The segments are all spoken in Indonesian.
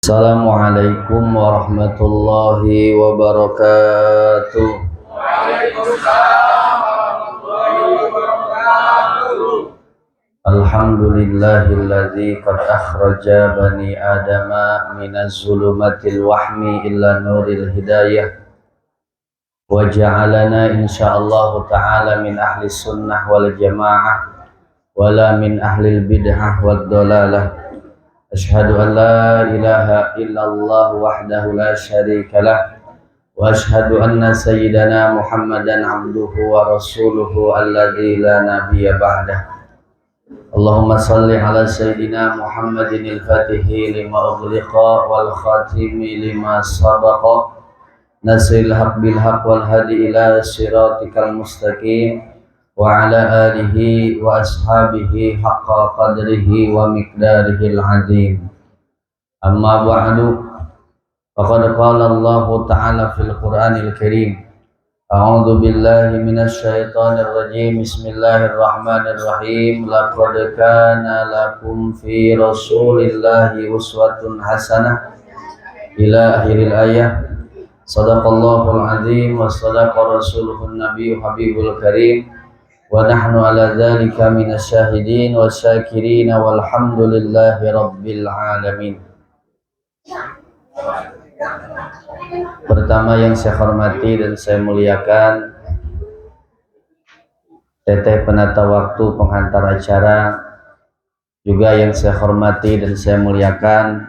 Assalamualaikum warahmatullahi wabarakatuh. Waalaikumsalam warahmatullahi wabarakatuh. Alhamdulillahilladzi qad akhraja bani adama minaz zulumatil wahmi illa nuril hidayah wa ja'alana insyaallah ta'ala min ahli sunnah wal jamaah wala min ahli bid'ah wad dalalah. Asyhadu an la ilaha illallah wahdahu la syarika lah wa asyhadu anna sayyidana Muhammadan abduhu wa rasuluhu alladzi la nabiyya ba'dah. Allahumma salli ala sayyidina Muhammadin al-fatihi lima ughliqa wal khatimi lima sabaqa nasril haq bil haq wal hadi ila siratikal mustaqim wa ala alihi wa ashabihi haqqa qadrihi wa miqdarihil azim. Amma ba'du, faqad qala Allah ta'ala fil Qur'anil Karim, a'udzu billahi minasy syaithanir rajim, bismillahirrahmanirrahim, laqad kana lakum fi rasulillahi uswatun hasanah ila akhiril ayah. Shadaqallahul azim wa shadaqa rasuluhun nabiyyu habibul karim wa nahnu ala dzalika minasyahidin wasyakirin walhamdulillahi rabbil alamin. Pertama yang saya hormati dan saya muliakan Teteh penata waktu penghantar acara, juga yang saya hormati dan saya muliakan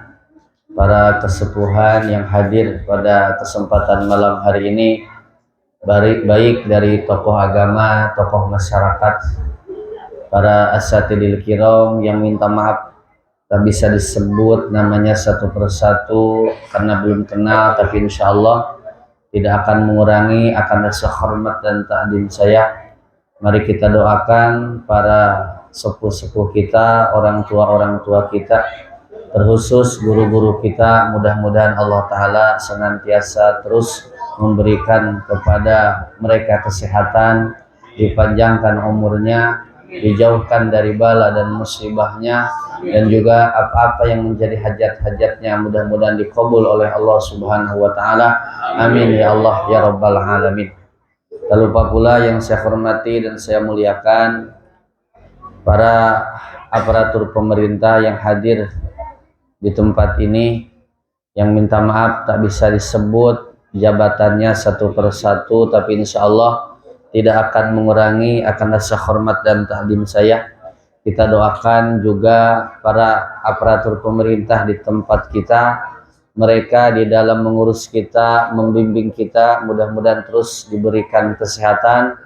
para kesepuhan yang hadir pada kesempatan malam hari ini, baik dari tokoh agama, tokoh masyarakat, para asatidil kiram yang minta maaf tak bisa disebut namanya satu persatu karena belum kenal, tapi insya Allah tidak akan mengurangi akan rasa hormat dan ta'zim saya. Mari kita doakan para sepuh-sepuh kita, orang tua kita, terkhusus guru-guru kita, mudah-mudahan Allah Ta'ala senantiasa terus memberikan kepada mereka kesehatan, dipanjangkan umurnya, dijauhkan dari bala dan musibahnya, dan juga apa-apa yang menjadi hajat-hajatnya mudah-mudahan dikabul oleh Allah Subhanahu wa Ta'ala. Amin ya Allah ya Rabbal alamin. Tak lupa pula yang saya hormati dan saya muliakan para aparatur pemerintah yang hadir di tempat ini, yang minta maaf tak bisa disebut jabatannya satu persatu, tapi insya Allah tidak akan mengurangi akan rasa hormat dan ta'zim saya. Kita doakan juga para aparatur pemerintah di tempat kita, mereka di dalam mengurus kita, membimbing kita, mudah-mudahan terus diberikan kesehatan,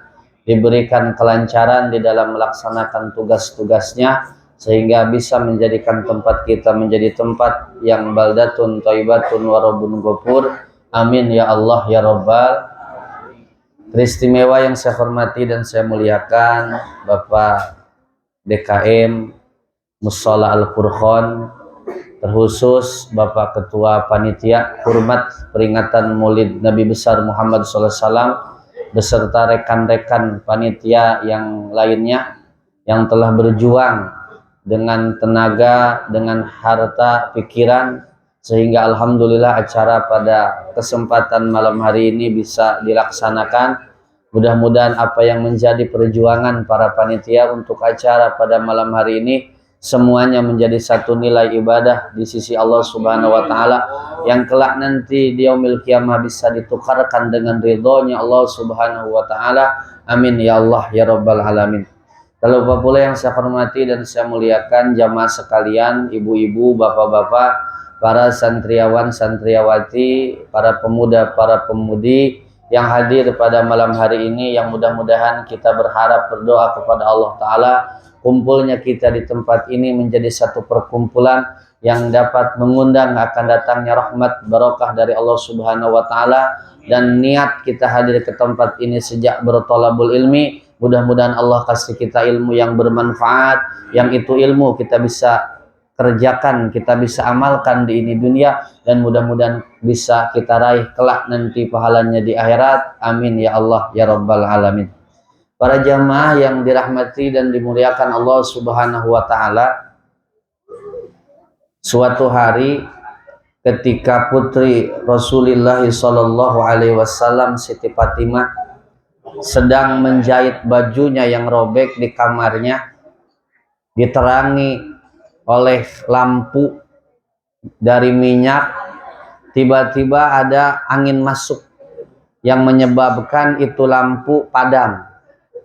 diberikan kelancaran di dalam melaksanakan tugas-tugasnya, sehingga bisa menjadikan tempat kita menjadi tempat yang baldatun thayyibatun wa rabbun ghafur. Amin ya Allah ya Rabbal. Teristimewa yang saya hormati dan saya muliakan Bapak DKM Mushola Al-Furqon, terkhusus Bapak Ketua Panitia Hormat Peringatan Maulid Nabi Besar Muhammad SAW beserta rekan-rekan panitia yang lainnya yang telah berjuang dengan tenaga, dengan harta, pikiran, sehingga alhamdulillah acara pada kesempatan malam hari ini bisa dilaksanakan. Mudah-mudahan apa yang menjadi perjuangan para panitia untuk acara pada malam hari ini semuanya menjadi satu nilai ibadah di sisi Allah Subhanahu wa Ta'ala, yang kelak nanti di yaumil qiyamah bisa ditukarkan dengan ridhonya Allah Subhanahu wa Ta'ala. Amin ya Allah ya Rabbal alamin. Tak lupa pula yang saya hormati dan saya muliakan jamaah sekalian, ibu-ibu, bapak-bapak, para santriawan, santriawati, para pemuda, para pemudi yang hadir pada malam hari ini, yang mudah-mudahan kita berharap berdoa kepada Allah Ta'ala kumpulnya kita di tempat ini menjadi satu perkumpulan yang dapat mengundang akan datangnya rahmat barokah dari Allah Subhanahu wa Ta'ala, dan niat kita hadir ke tempat ini sejak bertolabul ilmi, mudah-mudahan Allah kasih kita ilmu yang bermanfaat, yang itu ilmu kita bisa kerjakan, kita bisa amalkan di ini dunia, dan mudah-mudahan bisa kita raih kelak nanti pahalanya di akhirat. Amin ya Allah ya Rabbal alamin. Para jamaah yang dirahmati dan dimuliakan Allah Subhanahu wa Ta'ala, suatu hari ketika putri Rasulullah sallallahu alaihi wasallam Siti Fatimah sedang menjahit bajunya yang robek di kamarnya, diterangi oleh lampu dari minyak. Tiba-tiba ada angin masuk yang menyebabkan itu lampu padam.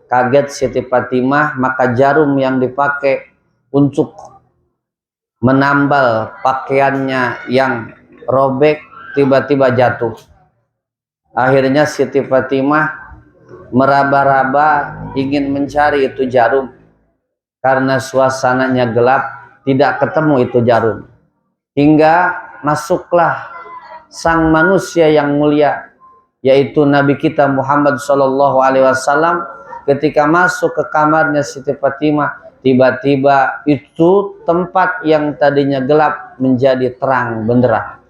Kaget Siti Fatimah, maka jarum yang dipakai untuk menambal pakaiannya yang robek tiba-tiba jatuh. Akhirnya Siti Fatimah meraba-raba ingin mencari itu jarum. Karena suasananya gelap, tidak ketemu itu jarum. Hingga masuklah sang manusia yang mulia, yaitu Nabi kita Muhammad sallallahu alaihi wasallam. Ketika masuk ke kamarnya Siti Fatimah, tiba-tiba itu tempat yang tadinya gelap menjadi terang benderang,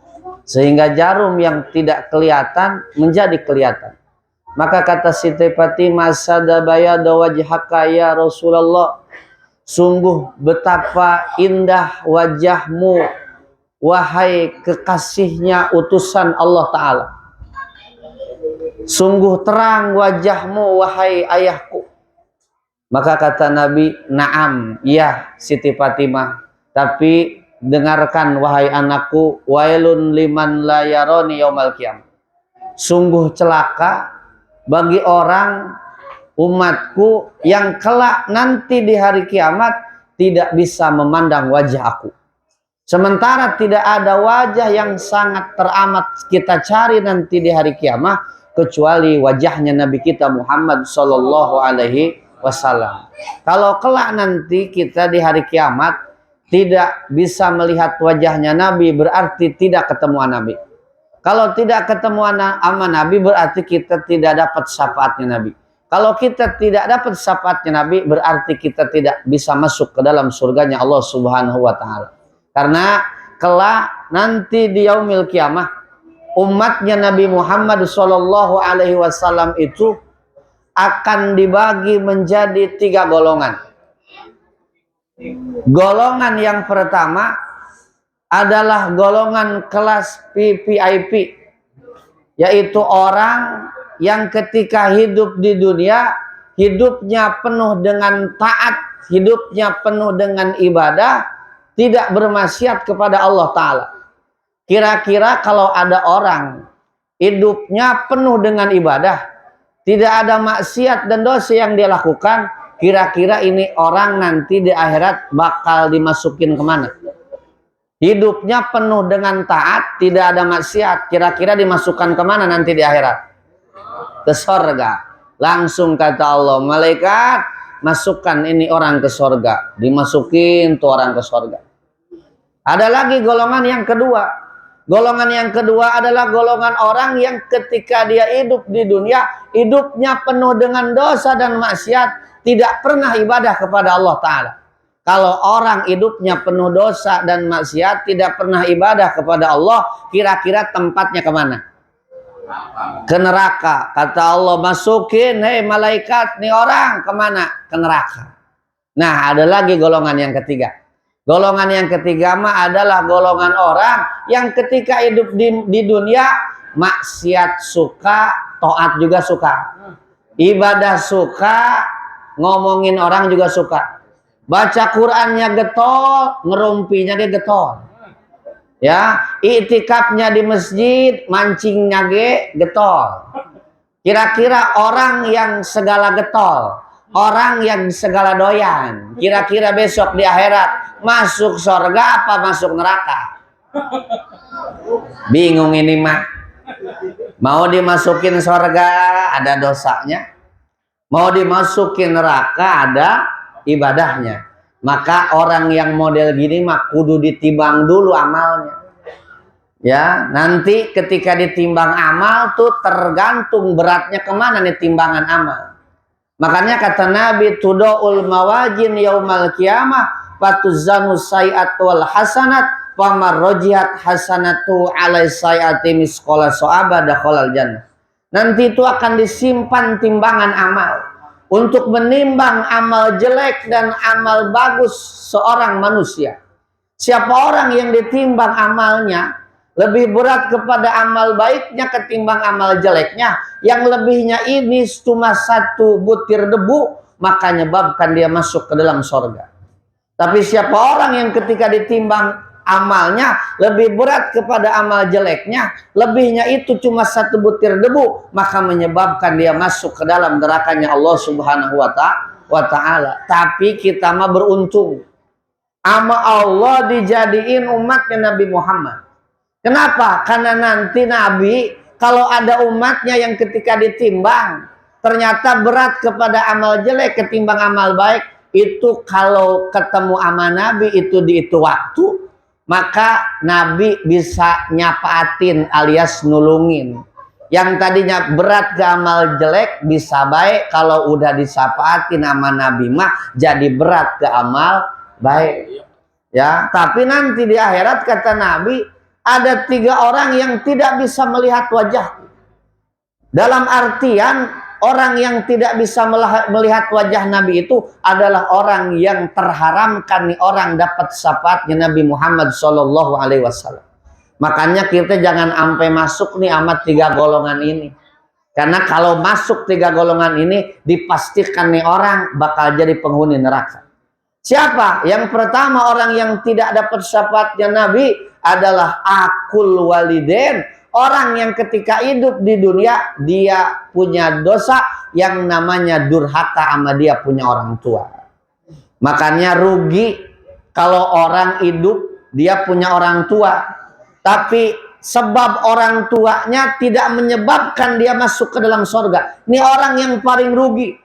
sehingga jarum yang tidak kelihatan menjadi kelihatan. Maka kata Siti Fatimah, "Sadabayada wajhaka ya Rasulullah." Sungguh betapa indah wajahmu, wahai kekasihnya utusan Allah Ta'ala. Sungguh terang wajahmu, wahai ayahku. Maka kata Nabi, "Na'am, ya Siti Fatimah. Tapi dengarkan wahai anakku, wailun liman la yaroni yaumal qiyamah." Sungguh celaka bagi orang umatku yang kelak nanti di hari kiamat tidak bisa memandang wajah aku. Sementara tidak ada wajah yang sangat teramat kita cari nanti di hari kiamat kecuali wajahnya Nabi kita Muhammad sallallahu alaihi wasallam. Kalau kelak nanti kita di hari kiamat tidak bisa melihat wajahnya Nabi, berarti tidak ketemu Nabi. Kalau tidak ketemu sama Nabi, berarti kita tidak dapat syafaatnya Nabi. Kalau kita tidak dapat syafaatnya Nabi, berarti kita tidak bisa masuk ke dalam surganya Allah Subhanahu wa Ta'ala. Karena kelak nanti di yaumil kiamah, umatnya Nabi Muhammad sallallahu alaihi wasallam itu akan dibagi menjadi 3 golongan. Golongan yang pertama adalah golongan kelas VIP, yaitu orang yang ketika hidup di dunia, hidupnya penuh dengan taat, hidupnya penuh dengan ibadah, tidak bermaksiat kepada Allah Ta'ala. Kira-kira kalau ada orang hidupnya penuh dengan ibadah, tidak ada maksiat dan dosa yang dia lakukan, kira-kira ini orang nanti di akhirat bakal dimasukin kemana? Hidupnya penuh dengan taat, tidak ada maksiat, kira-kira dimasukkan kemana nanti di akhirat? Ke sorga. Langsung kata Allah, malaikat, masukkan ini orang ke sorga. Dimasukin tuh orang ke sorga. Ada lagi golongan yang kedua. Golongan yang kedua adalah golongan orang yang ketika dia hidup di dunia, hidupnya penuh dengan dosa dan maksiat, tidak pernah ibadah kepada Allah Ta'ala. Kalau orang hidupnya penuh dosa dan maksiat, tidak pernah ibadah kepada Allah, kira-kira tempatnya kemana? Ke neraka. Kata Allah, masukin, hei malaikat, nih orang kemana? Ke neraka. Nah, ada lagi golongan yang ketiga. Golongan yang ketiga mah adalah golongan orang yang ketika hidup di dunia, maksiat suka, taat juga suka. Ibadah suka, ngomongin orang juga suka. Baca Qur'annya getol, ngerumpinya dia getol. Ya, iktikafnya di masjid, mancingnya getol. Kira-kira orang yang segala getol, orang yang segala doyan, kira-kira besok di akhirat masuk surga apa masuk neraka? Bingung ini mah. Mau dimasukin surga ada dosanya, mau dimasukin neraka ada ibadahnya. Maka orang yang model gini mah kudu ditimbang dulu amalnya. Ya, nanti ketika ditimbang amal tuh tergantung beratnya kemana nih timbangan amal. Makanya kata Nabi, tudaul mawajin yaumal qiyamah fatuzanu sayiat wal hasanat famar rojihat hasanatu alai sayati misqala so'aba dakhalal jannah. Nanti itu akan disimpan timbangan amal untuk menimbang amal jelek dan amal bagus seorang manusia. Siapa orang yang ditimbang amalnya lebih berat kepada amal baiknya ketimbang amal jeleknya, yang lebihnya ini cuma satu butir debu, maka menyebabkan dia masuk ke dalam sorga. Tapi siapa orang yang ketika ditimbang amalnya lebih berat kepada amal jeleknya, lebihnya itu cuma satu butir debu, maka menyebabkan dia masuk ke dalam nerakanya Allah Subhanahu wa ta'ala. Tapi kita mah beruntung, ama Allah dijadiin umatnya Nabi Muhammad. Kenapa? Karena nanti Nabi kalau ada umatnya yang ketika ditimbang ternyata berat kepada amal jelek ketimbang amal baik, itu kalau ketemu sama Nabi itu di itu waktu, maka Nabi bisa nyapaatin alias nulungin. Yang tadinya berat ke amal jelek bisa baik kalau udah disapaatin sama Nabi mah jadi berat ke amal baik. Ya, tapi nanti di akhirat kata Nabi ada 3 orang yang tidak bisa melihat wajah. Dalam artian orang yang tidak bisa melihat wajah Nabi itu adalah orang yang terharamkan nih orang dapat syafaatnya Nabi Muhammad SAW. Makanya kita jangan sampai masuk nih amat 3 golongan ini. Karena kalau masuk 3 golongan ini dipastikan nih orang bakal jadi penghuni neraka. Siapa? Yang pertama orang yang tidak dapat syafaatnya Nabi adalah akul waliden. Orang yang ketika hidup di dunia dia punya dosa yang namanya durhaka sama dia punya orang tua. Makanya rugi kalau orang hidup dia punya orang tua, tapi sebab orang tuanya tidak menyebabkan dia masuk ke dalam surga. Ini orang yang paling rugi.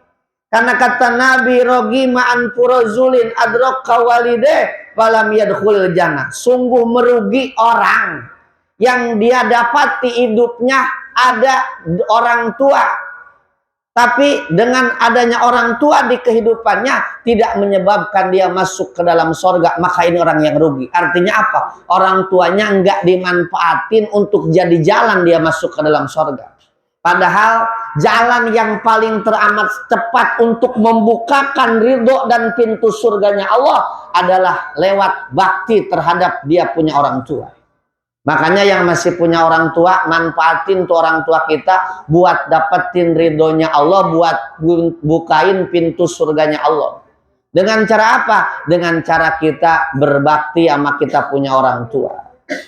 Karena kata Nabi, rogima an furazulin adroka walide falam yadkhulul jannah. Sungguh merugi orang yang dia dapati hidupnya ada orang tua, tapi dengan adanya orang tua di kehidupannya tidak menyebabkan dia masuk ke dalam surga, maka ini orang yang rugi. Artinya apa? Orang tuanya enggak dimanfaatin untuk jadi jalan dia masuk ke dalam surga. Padahal jalan yang paling teramat tepat untuk membukakan ridho dan pintu surganya Allah adalah lewat bakti terhadap dia punya orang tua. Makanya yang masih punya orang tua, manfaatin tuh orang tua kita buat dapetin ridhonya Allah, buat bukain pintu surganya Allah. Dengan cara apa? Dengan cara kita berbakti sama kita punya orang tua.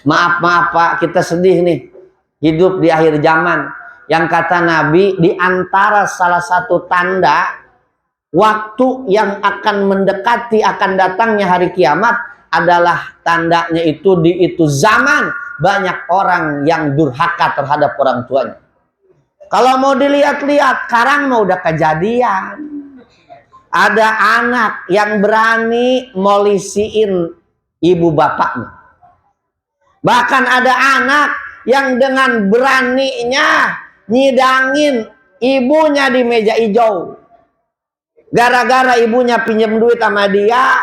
Maaf Pak, kita sedih nih hidup di akhir zaman. Yang kata Nabi, di antara salah satu tanda waktu yang akan mendekati akan datangnya hari kiamat adalah tandanya itu di itu zaman banyak orang yang durhaka terhadap orang tuanya. Kalau mau dilihat-lihat, sekarang mau udah kejadian. Ada anak yang berani molisiin ibu bapaknya. Bahkan ada anak yang dengan beraninya nyidangin ibunya di meja hijau. Gara-gara ibunya pinjam duit sama dia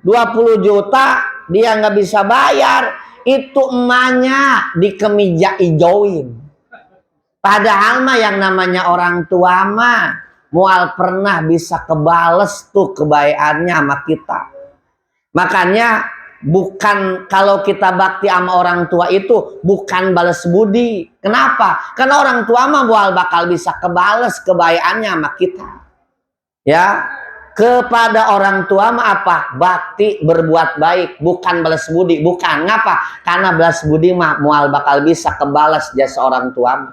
20 juta, dia nggak bisa bayar, itu emaknya di kemeja hijauin. Padahal mah yang namanya orang tua mah mual pernah bisa kebales tuh kebayaannya sama kita. Makanya bukan kalau kita bakti sama orang tua itu bukan balas budi. Kenapa? Karena orang tua mah bakal bisa kebales kebayaannya sama kita. Ya, kepada orang tua mah apa? Bakti berbuat baik, bukan balas budi. Bukan, ngapa? Karena balas budi mah mual bakal bisa kebalas jasa orang tua.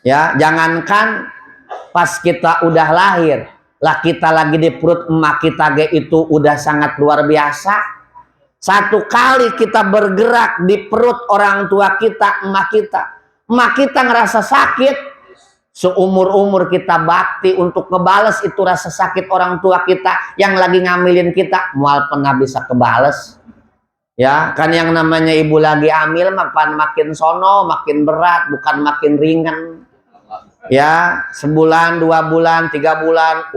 Ya, jangankan pas kita udah lahir, lah kita lagi di perut emak kita itu udah sangat luar biasa. Satu kali kita bergerak di perut orang tua kita, emak kita ngerasa sakit, seumur-umur kita bakti untuk ngebales itu rasa sakit orang tua kita yang lagi ngamilin kita, mual pernah bisa kebales. Ya, kan yang namanya ibu lagi hamil makin sono, makin berat, bukan makin ringan. Ya, sebulan, 2 bulan, 3 bulan,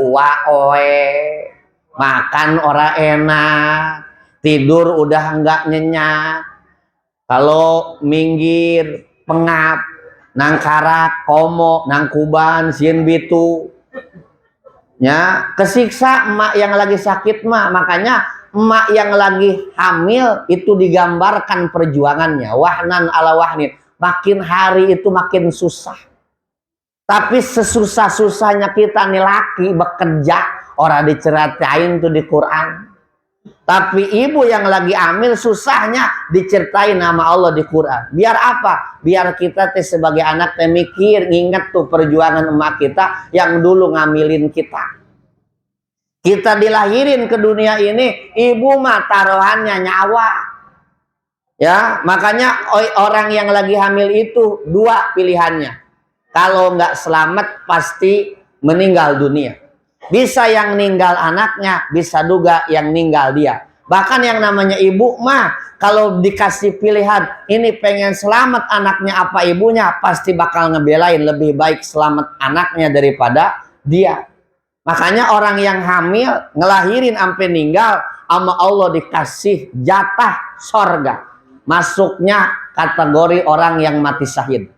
makan ora enak, tidur udah enggak nyenyak. Kalau minggir pengap, nang karak, komo, nang kuban, sieun bitu. Ya, kesiksa emak yang lagi sakit mah. Makanya emak yang lagi hamil itu digambarkan perjuangannya, wahnan ala wahnin. Makin hari itu makin susah. Tapi sesusah-susahnya kita nih laki bekerja, orang diceritain tuh di Quran. Tapi ibu yang lagi hamil susahnya diceritain nama Allah di Quran. Biar apa? Biar kita sebagai anak mikir, ingat tuh perjuangan emak kita yang dulu ngamilin kita. Kita dilahirin ke dunia ini, ibu mah taruhannya nyawa. Ya, makanya orang yang lagi hamil itu dua pilihannya. Kalau nggak selamat pasti meninggal dunia. Bisa yang ninggal anaknya, bisa juga yang ninggal dia. Bahkan yang namanya ibu mah kalau dikasih pilihan, ini pengen selamat anaknya apa ibunya, pasti bakal ngebelain lebih baik selamat anaknya daripada dia. Makanya orang yang hamil ngelahirin sampai ninggal, sama Allah dikasih jatah sorga. Masuknya kategori orang yang mati syahid.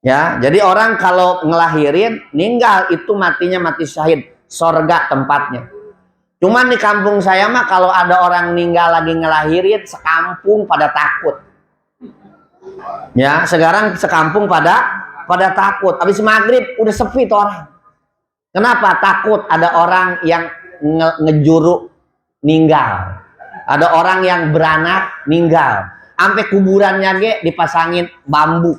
Ya, jadi orang kalau ngelahirin ninggal itu matinya mati syahid, sorga tempatnya. Cuman di kampung saya mah kalau ada orang meninggal lagi ngelahirin, sekampung pada takut. Ya, sekarang sekampung pada takut. Habis maghrib udah sepi tuh orang. Kenapa? Takut ada orang yang ngejuru ninggal. Ada orang yang beranak ninggal. Sampai kuburannya ge dipasangin bambu.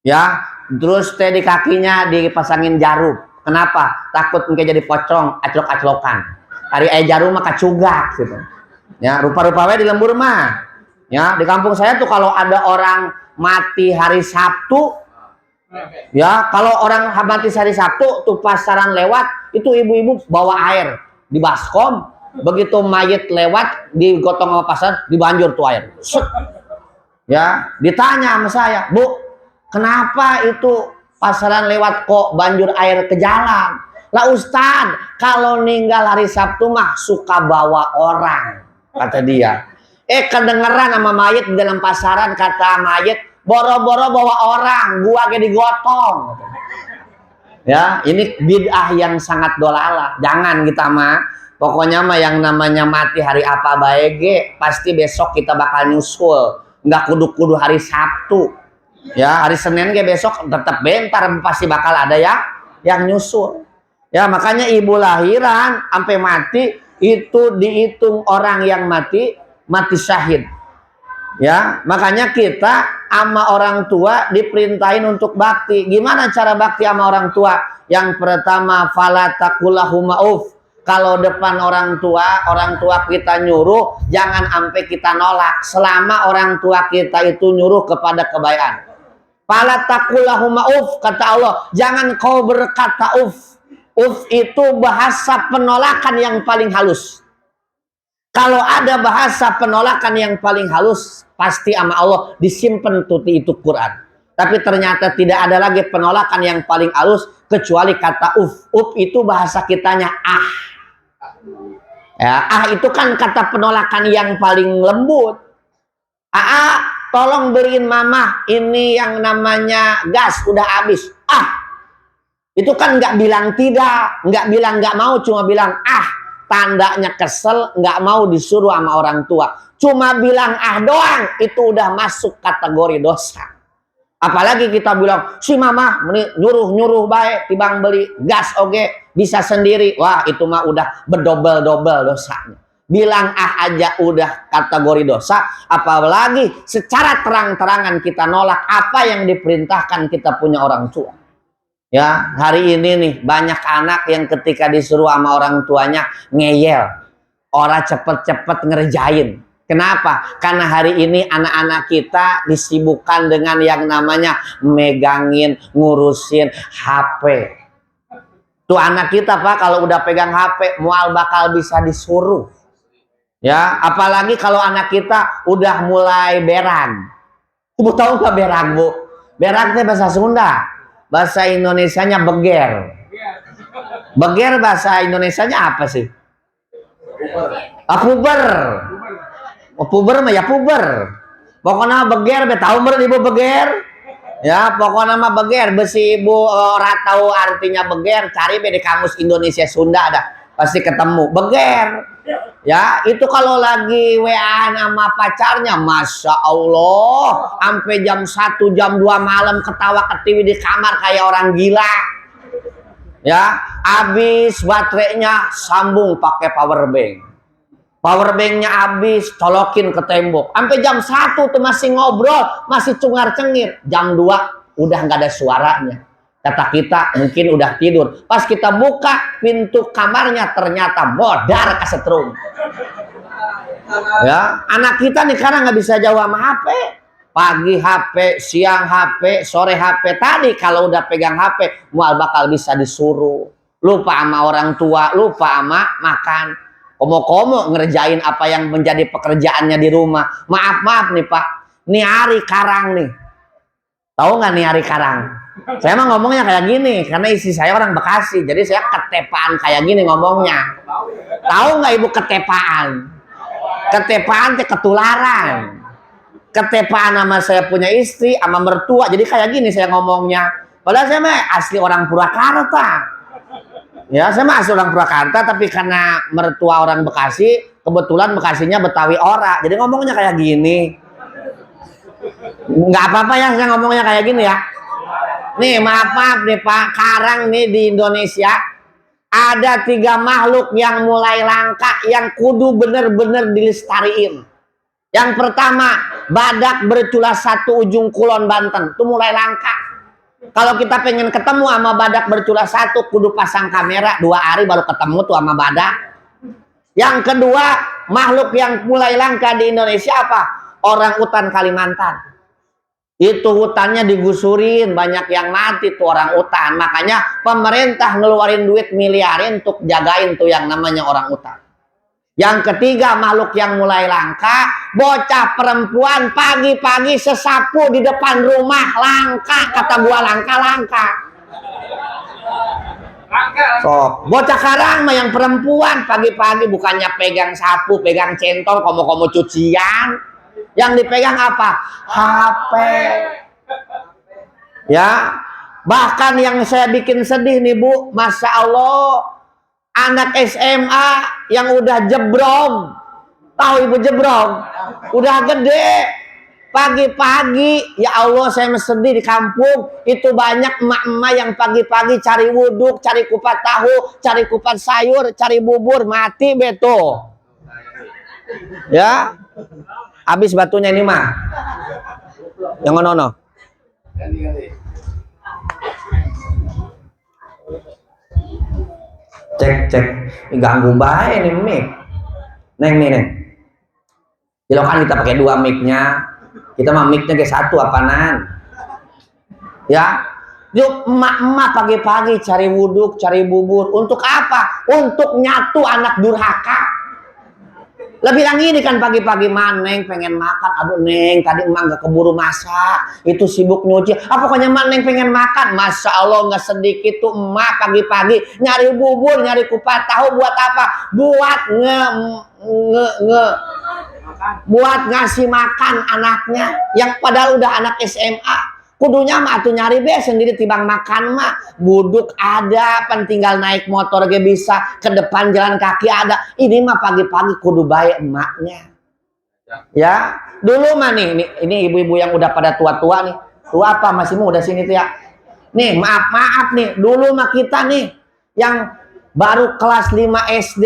Ya, terus di kakinya dipasangin jarum. Kenapa? Takut mungkin jadi pocong, aclok-aclokan. Hari jarum mah kacugak gitu. Ya, rupa-rupa we di lembur mah. Ya, di kampung saya tuh kalau ada orang mati hari Sabtu, ya, kalau orang mati hari Sabtu tuh pasaran lewat, itu ibu-ibu bawa air di baskom. Begitu mayit lewat digotong sama pasar, dibanjur tuh air. Set. Ya, ditanya sama saya, "Bu, kenapa itu pasaran lewat kok banjur air ke jalan?" "Lah Ustad, kalau ninggal hari Sabtu mah suka bawa orang," kata dia. Kedengeran sama mayit di dalam pasaran, kata mayit, "Boro-boro bawa orang, gua ge digotong." Ya, ini bid'ah yang sangat dolalah. Jangan kita mah. Pokoknya mah yang namanya mati hari apa bae ge, pasti besok kita bakal nyusul. Nggak kudu-kudu hari Sabtu. Ya, hari Senin ge besok tetap bentar pasti bakal ada yang nyusul. Ya, makanya ibu lahiran sampai mati itu dihitung orang yang mati syahid. Ya, makanya kita sama orang tua diperintahin untuk bakti. Gimana cara bakti sama orang tua? Yang pertama, fala taqullahu ma'uf. Kalau depan orang tua kita nyuruh, jangan sampai kita nolak selama orang tua kita itu nyuruh kepada kebaikan. Fala taqullahu ma'uf, kata Allah, jangan kau berkata uf. Uf itu bahasa penolakan yang paling halus. Kalau ada bahasa penolakan yang paling halus, pasti sama Allah disimpan tuti itu Quran. Tapi ternyata tidak ada lagi penolakan yang paling halus kecuali kata uf. Uf itu bahasa kitanya ah. Ya, itu kan kata penolakan yang paling lembut. Tolong beliin mama ini yang namanya gas udah habis. Itu kan nggak bilang tidak, nggak bilang nggak mau, cuma bilang tandanya kesel, nggak mau disuruh sama orang tua. Cuma bilang doang, itu udah masuk kategori dosa. Apalagi kita bilang, si mama nyuruh baik, tibang beli gas oke, bisa sendiri. Wah, itu mah udah berdobel-dobel dosanya. Bilang aja udah kategori dosa, apalagi secara terang-terangan kita nolak apa yang diperintahkan kita punya orang tua. Ya, hari ini nih banyak anak yang ketika disuruh sama orang tuanya ngeyel. Orang cepet-cepet ngerjain. Kenapa? Karena hari ini anak-anak kita disibukkan dengan yang namanya megangin, ngurusin HP. Tuh anak kita Pak kalau udah pegang HP mual bakal bisa disuruh. Ya, apalagi kalau anak kita udah mulai berang. Ibu tahu nggak berang, Bu? Berang itu bahasa Sunda. Bahasa Indonesianya beger. Beger bahasa Indonesianya apa sih? Puber. Puber mah ya puber. Pokoknya beger, tahu ber ibu beger? Ya, pokoknya mah beger. Besi ibu ora tahu artinya beger, cari di kamus Indonesia Sunda ada. Pasti ketemu beger. Ya, itu kalau lagi WA sama pacarnya, Masya Allah, sampai jam 1, jam 2 malam ketawa ketiwi di kamar kayak orang gila. Ya, habis baterainya sambung pakai power bank. Power banknya habis, colokin ke tembok. Sampai jam 1 tuh masih ngobrol, masih cengar-cengir. Jam 2 udah nggak ada suaranya. Kata kita mungkin udah tidur. Pas kita buka pintu kamarnya ternyata modar kesetrum. Ya, anak kita nih karena nggak bisa jauh sama HP. Pagi HP, siang HP, sore HP. Tadi kalau udah pegang HP, mual bakal bisa disuruh. Lupa sama orang tua, lupa sama makan. Komo-komo ngerjain apa yang menjadi pekerjaannya di rumah. Maaf nih Pak, nih Ari Karang nih. Tahu nggak nih Ari Karang? Saya mah ngomongnya kayak gini karena istri saya orang Bekasi, jadi saya ketepaan kayak gini ngomongnya. Tahu nggak Ibu ketepaan? Ketepaan teh ketularan. Ketepaan sama saya punya istri, sama mertua, jadi kayak gini saya ngomongnya. Padahal saya mah asli orang Purwakarta. Ya, saya mah asli orang Purwakarta, tapi karena mertua orang Bekasi, kebetulan Bekasinya Betawi ora, jadi ngomongnya kayak gini. Nggak apa-apa ya saya ngomongnya kayak gini ya. Nih maaf nih Pak, Karang nih di Indonesia ada 3 makhluk yang mulai langka yang kudu bener-bener dilestariin. Yang pertama, badak bercula 1 ujung Kulon Banten, itu mulai langka. Kalau kita pengen ketemu sama badak bercula 1, kudu pasang kamera 2 hari baru ketemu tuh sama badak. Yang kedua, makhluk yang mulai langka di Indonesia apa? Orang utan Kalimantan. Itu hutannya digusurin, banyak yang mati tuh orang utan. Makanya pemerintah ngeluarin duit miliarin untuk jagain tuh yang namanya orang utan. Yang ketiga, makhluk yang mulai langka, bocah perempuan pagi-pagi sesapu di depan rumah, langka. Kata gua langka. So, bocah Karang mah yang perempuan pagi-pagi bukannya pegang sapu, pegang centong, komo-komo cucian. Yang dipegang apa? HP. Ya, bahkan yang saya bikin sedih nih Bu, Masya Allah, anak SMA yang udah jebrong. Tahu Ibu jebrong? Udah gede. Pagi-pagi, ya Allah saya sedih di kampung. Itu banyak emak-emak yang pagi-pagi cari wuduk, cari kupat tahu, cari kupat sayur, cari bubur, mati beto. Ya, habis batunya ini mah. Yang ono. Cek. Ganggu bae nih mic. Neng. Kalau kan kita pakai 2 mic-nya. Kita mah mic-nya ke 1 apaanan. Ya. Yuk emak-emak pagi-pagi cari wuduk, cari bubur. Untuk apa? Untuk nyatu anak durhaka. Lebih bilang ini kan pagi-pagi Neng pengen makan. Aduh Neng, tadi emak gak keburu masak. Itu sibuk nyuci. Pokoknya Neng pengen makan. Masya Allah gak sedikit tuh emak pagi-pagi nyari bubur, nyari kupat tahu buat apa? Buat buat ngasih makan anaknya yang padahal udah anak SMA. Kudunya mah tuh nyari sendiri tibang makan mah. Buduk ada, tinggal naik motor ge bisa, ke depan jalan kaki ada. Ini mah pagi-pagi kudu baik emaknya. Ya, dulu mah nih ini ibu-ibu yang udah pada tua-tua nih. Tua apa masih muda sini tuh ya. Nih, maaf nih, dulu mah kita nih yang baru kelas 5 SD,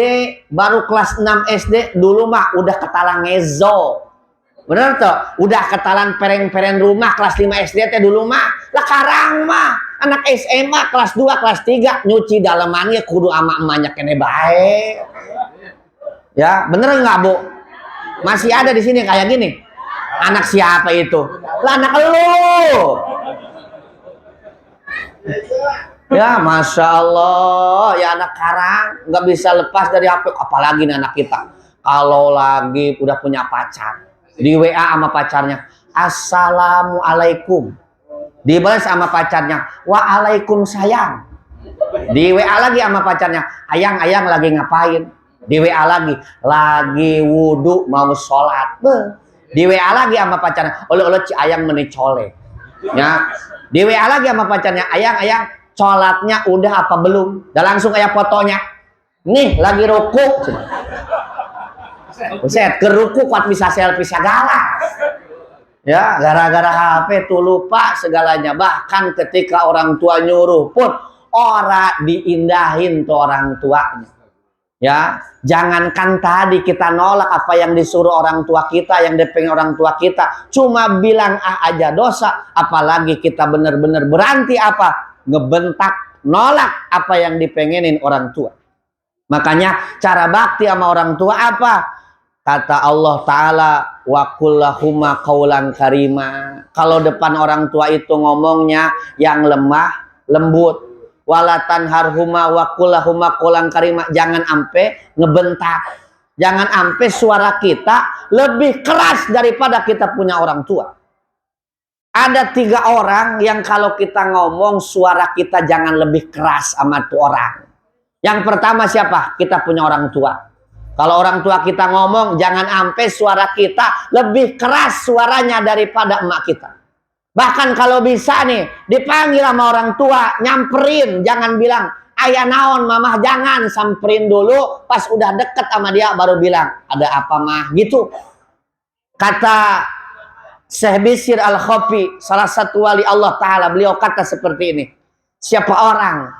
baru kelas 6 SD, dulu mah udah ketalang ngezo. Bener tuh, udah ketalan pereng-pereng rumah kelas 5 SD teh dulu mah. Lah Karang mah anak SMA kelas 2, kelas 3 nyuci dalemannya kudu ama emaknya kene bae. Ya, bener nggak Bu? Masih ada di sini kayak gini. Anak siapa itu? Lah anak lu. Ya, Masya Allah, ya anak Karang nggak bisa lepas dari HP, apalagi nih anak kita. Kalau lagi udah punya pacar. Di WA sama pacarnya, Assalamualaikum. Dibalas sama pacarnya, Waalaikumsalam. Di WA lagi sama pacarnya, ayang lagi ngapain? Di WA lagi wudhu mau sholat. Di WA lagi sama pacarnya, oleh ci ayang menicole. Ya. Di WA lagi sama pacarnya, ayang sholatnya udah apa belum? Dan langsung kayak fotonya. Nih lagi rukuk. Buset, keruku kuat bisa selfie segala. Ya, gara-gara HP tuh lupa segalanya. Bahkan ketika orang tua nyuruh pun ora diindahin tuh orang tuanya. Ya, jangankan tadi kita nolak apa yang disuruh orang tua kita, yang dipengen orang tua kita, cuma bilang aja dosa, apalagi kita benar-benar berhenti apa? Ngebentak, nolak apa yang dipengenin orang tua. Makanya cara bakti sama orang tua apa? Kata Allah Ta'ala, wa kullahuma qaulan karima. Kalau depan orang tua itu ngomongnya yang lemah, lembut. Walatan harhuma wa kullahuma qaulan karima. Jangan ampe ngebentak. Jangan ampe suara kita lebih keras daripada kita punya orang tua. Ada 3 orang yang kalau kita ngomong suara kita jangan lebih keras sama tuh orang. Yang pertama siapa? Kita punya orang tua. Kalau orang tua kita ngomong, jangan ampe suara kita lebih keras suaranya daripada emak kita. Bahkan kalau bisa nih, dipanggil sama orang tua, nyamperin. Jangan bilang, ayah naon, mamah jangan. Samperin dulu, pas udah deket sama dia, baru bilang, ada apa mah? Gitu. Kata Syekh Bishr Al-Khofi, salah satu wali Allah Ta'ala, beliau kata seperti ini. Siapa orang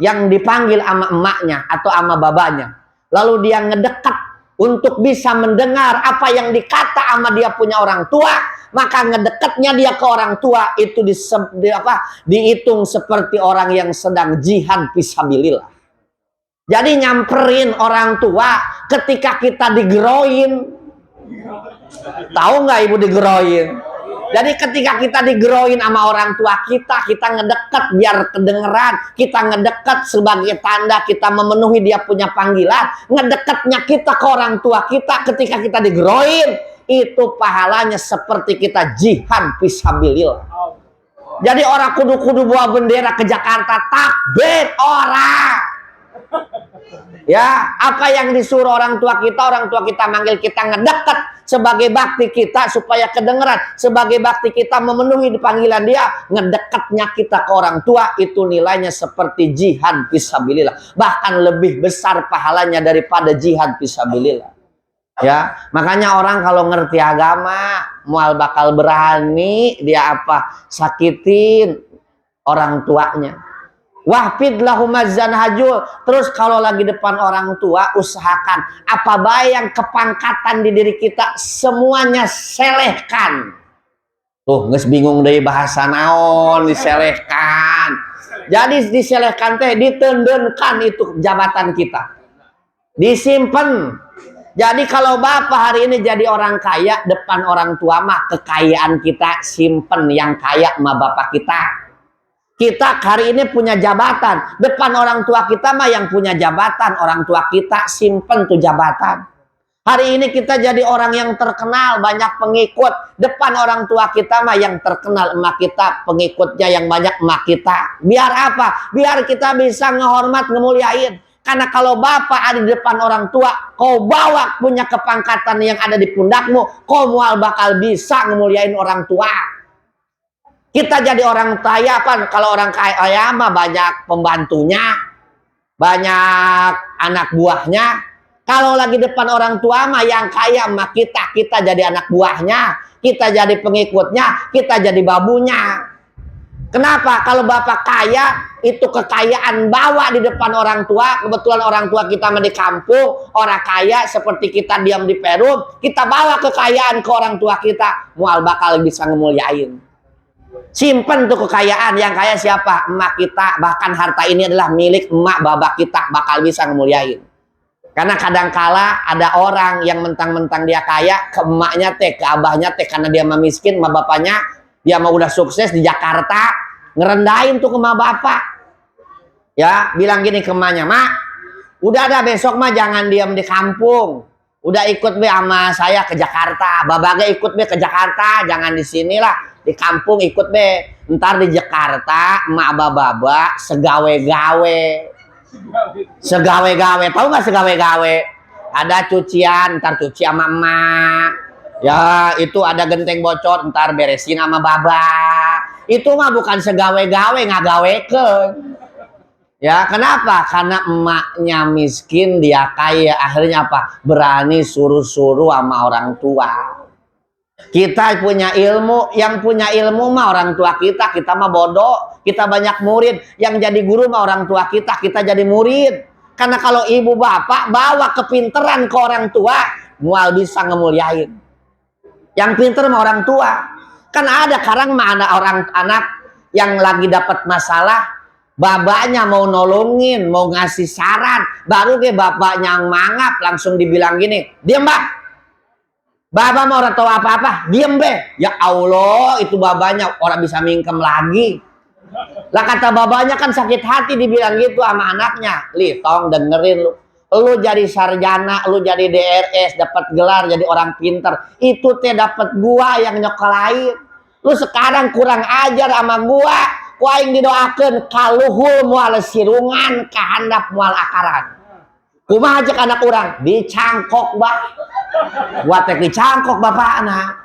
yang dipanggil sama emaknya atau sama babanya, lalu dia ngedekat untuk bisa mendengar apa yang dikata sama dia punya orang tua, maka ngedekatnya dia ke orang tua itu dihitung seperti orang yang sedang jihad fisabilillah. Jadi nyamperin orang tua ketika kita digeroin. Tahu nggak ibu digeroin? Jadi ketika kita digeroin sama orang tua kita, kita ngedekat biar kedengeran, kita ngedekat sebagai tanda kita memenuhi dia punya panggilan. Ngedekatnya kita ke orang tua kita ketika kita digeroin, itu pahalanya seperti kita jihad fisabilillah. Jadi orang kudu-kudu bawa bendera ke Jakarta, takbir orang. Ya, apa yang disuruh orang tua kita manggil kita ngedekat sebagai bakti kita supaya kedengeran, sebagai bakti kita memenuhi panggilan dia, ngedekatnya kita ke orang tua itu nilainya seperti jihad fisabilillah, bahkan lebih besar pahalanya daripada jihad fisabilillah. Ya, makanya orang kalau ngerti agama, mual bakal berani dia apa? Sakitin orang tuanya. Wahfid lahumaz zanhajul. Terus kalau lagi depan orang tua, usahakan apa baik yang kepangkatan di diri kita semuanya selehkan. Tuh nges bingung dari bahasa naon diselehkan. Jadi diselehkan teh ditendenkan itu jabatan kita, disimpan. Jadi kalau bapak hari ini jadi orang kaya depan orang tua mah kekayaan kita simpen yang kaya sama bapak kita. Kita hari ini punya jabatan. Depan orang tua kita mah yang punya jabatan. Orang tua kita simpen tuh jabatan. Hari ini kita jadi orang yang terkenal. Banyak pengikut. Depan orang tua kita mah yang terkenal emak kita. Pengikutnya yang banyak emak kita. Biar apa? Biar kita bisa ngehormat, ngemuliain. Karena kalau bapak ada di depan orang tua, kau bawa punya kepangkatan yang ada di pundakmu, kau mual bakal bisa ngemuliain orang tua. Kita jadi orang kaya apa? Kalau orang kaya mah banyak pembantunya, banyak anak buahnya. Kalau lagi depan orang tua mah yang kaya mah kita jadi anak buahnya, kita jadi pengikutnya, kita jadi babunya. Kenapa? Kalau bapak kaya, itu kekayaan bawa di depan orang tua. Kebetulan orang tua kita mah di kampung, orang kaya seperti kita diam di Peru, kita bawa kekayaan ke orang tua kita, mual bakal bisa ngemuliain. Simpen tuh kekayaan. Yang kaya siapa? Emak kita. Bahkan harta ini adalah milik emak bapak kita, bakal bisa ngemuliain. Karena kadangkala ada orang yang mentang-mentang dia kaya, ke emaknya teh, ke abahnya teh, karena dia mah miskin, emak bapaknya dia mah udah sukses di Jakarta, ngerendahin tuh ke emak bapak. Ya, bilang gini ke emaknya, mak, udah ada besok mah jangan diam di kampung, udah ikut be sama saya ke Jakarta, babage ikut be ke Jakarta, jangan di sinilah. Di kampung ikut be, ntar di Jakarta emak baba segawe-gawe. Tahu nggak segawe-gawe? Ada cucian, ntar cuci sama emak. Ya itu ada genteng bocor, ntar beresin sama baba. Itu mah bukan segawe-gawe, ngagawekeun. Ya, kenapa? Karena emaknya miskin, dia kaya. Akhirnya apa? Berani suruh-suruh sama orang tua. Kita punya ilmu, yang punya ilmu mah orang tua kita mah bodoh. Kita banyak murid, yang jadi guru mah orang tua kita jadi murid. Karena kalau ibu bapak bawa kepinteran ke orang tua, mual bisa ngemuliain. Yang pinter mah orang tua. Kan ada sekarang mah ada orang anak yang lagi dapat masalah, babanya mau nolongin, mau ngasih saran, baru ke bapaknya yang mangap langsung dibilang gini, diam mbak. Baba mau orang tahu apa-apa, diem be. Ya Allah, itu babanya orang bisa mingkem lagi. Lah kata babanya kan sakit hati dibilang gitu sama anaknya. Li, tolong dengerin lu. Lu jadi sarjana, lu jadi DRS, dapat gelar jadi orang pinter. Itu teh dapat gua yang nyokolain. Lu sekarang kurang ajar sama gua. Ku aing didoakeun kaluhul moal sirungan, kahandap moal akaran. Kumaha cek anak urang? Dicangkok, Bah. Buat tek dicangkok bapakna.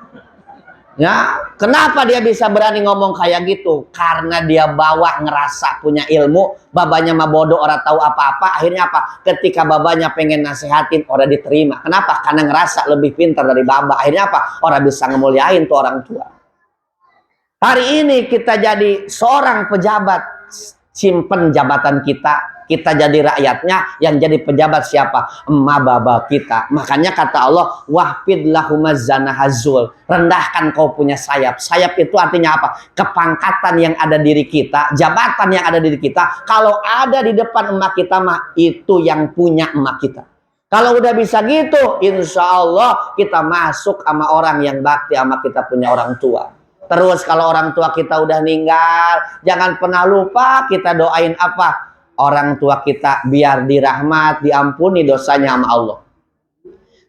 Ya, kenapa dia bisa berani ngomong kayak gitu? Karena dia bawa ngerasa punya ilmu, babanya mah bodoh, orang tahu apa-apa. Akhirnya apa? Ketika babanya pengen nasehatin, orang diterima. Kenapa? Karena ngerasa lebih pintar dari baba. Akhirnya apa? Orang bisa ngemuliain tuh orang tua. Hari ini kita jadi seorang pejabat, simpen jabatan kita jadi rakyatnya, yang jadi pejabat siapa? Emak baba kita. Makanya kata Allah, wahfid lahumaz zanahazul, rendahkan kau punya sayap. Sayap itu artinya apa? Kepangkatan yang ada diri kita, jabatan yang ada diri kita. Kalau ada di depan emak kita mah, itu yang punya emak kita. Kalau udah bisa gitu, insya Allah kita masuk sama orang yang bakti sama kita punya orang tua. Terus kalau orang tua kita udah meninggal, jangan pernah lupa kita doain apa? Orang tua kita biar dirahmat, diampuni dosanya sama Allah.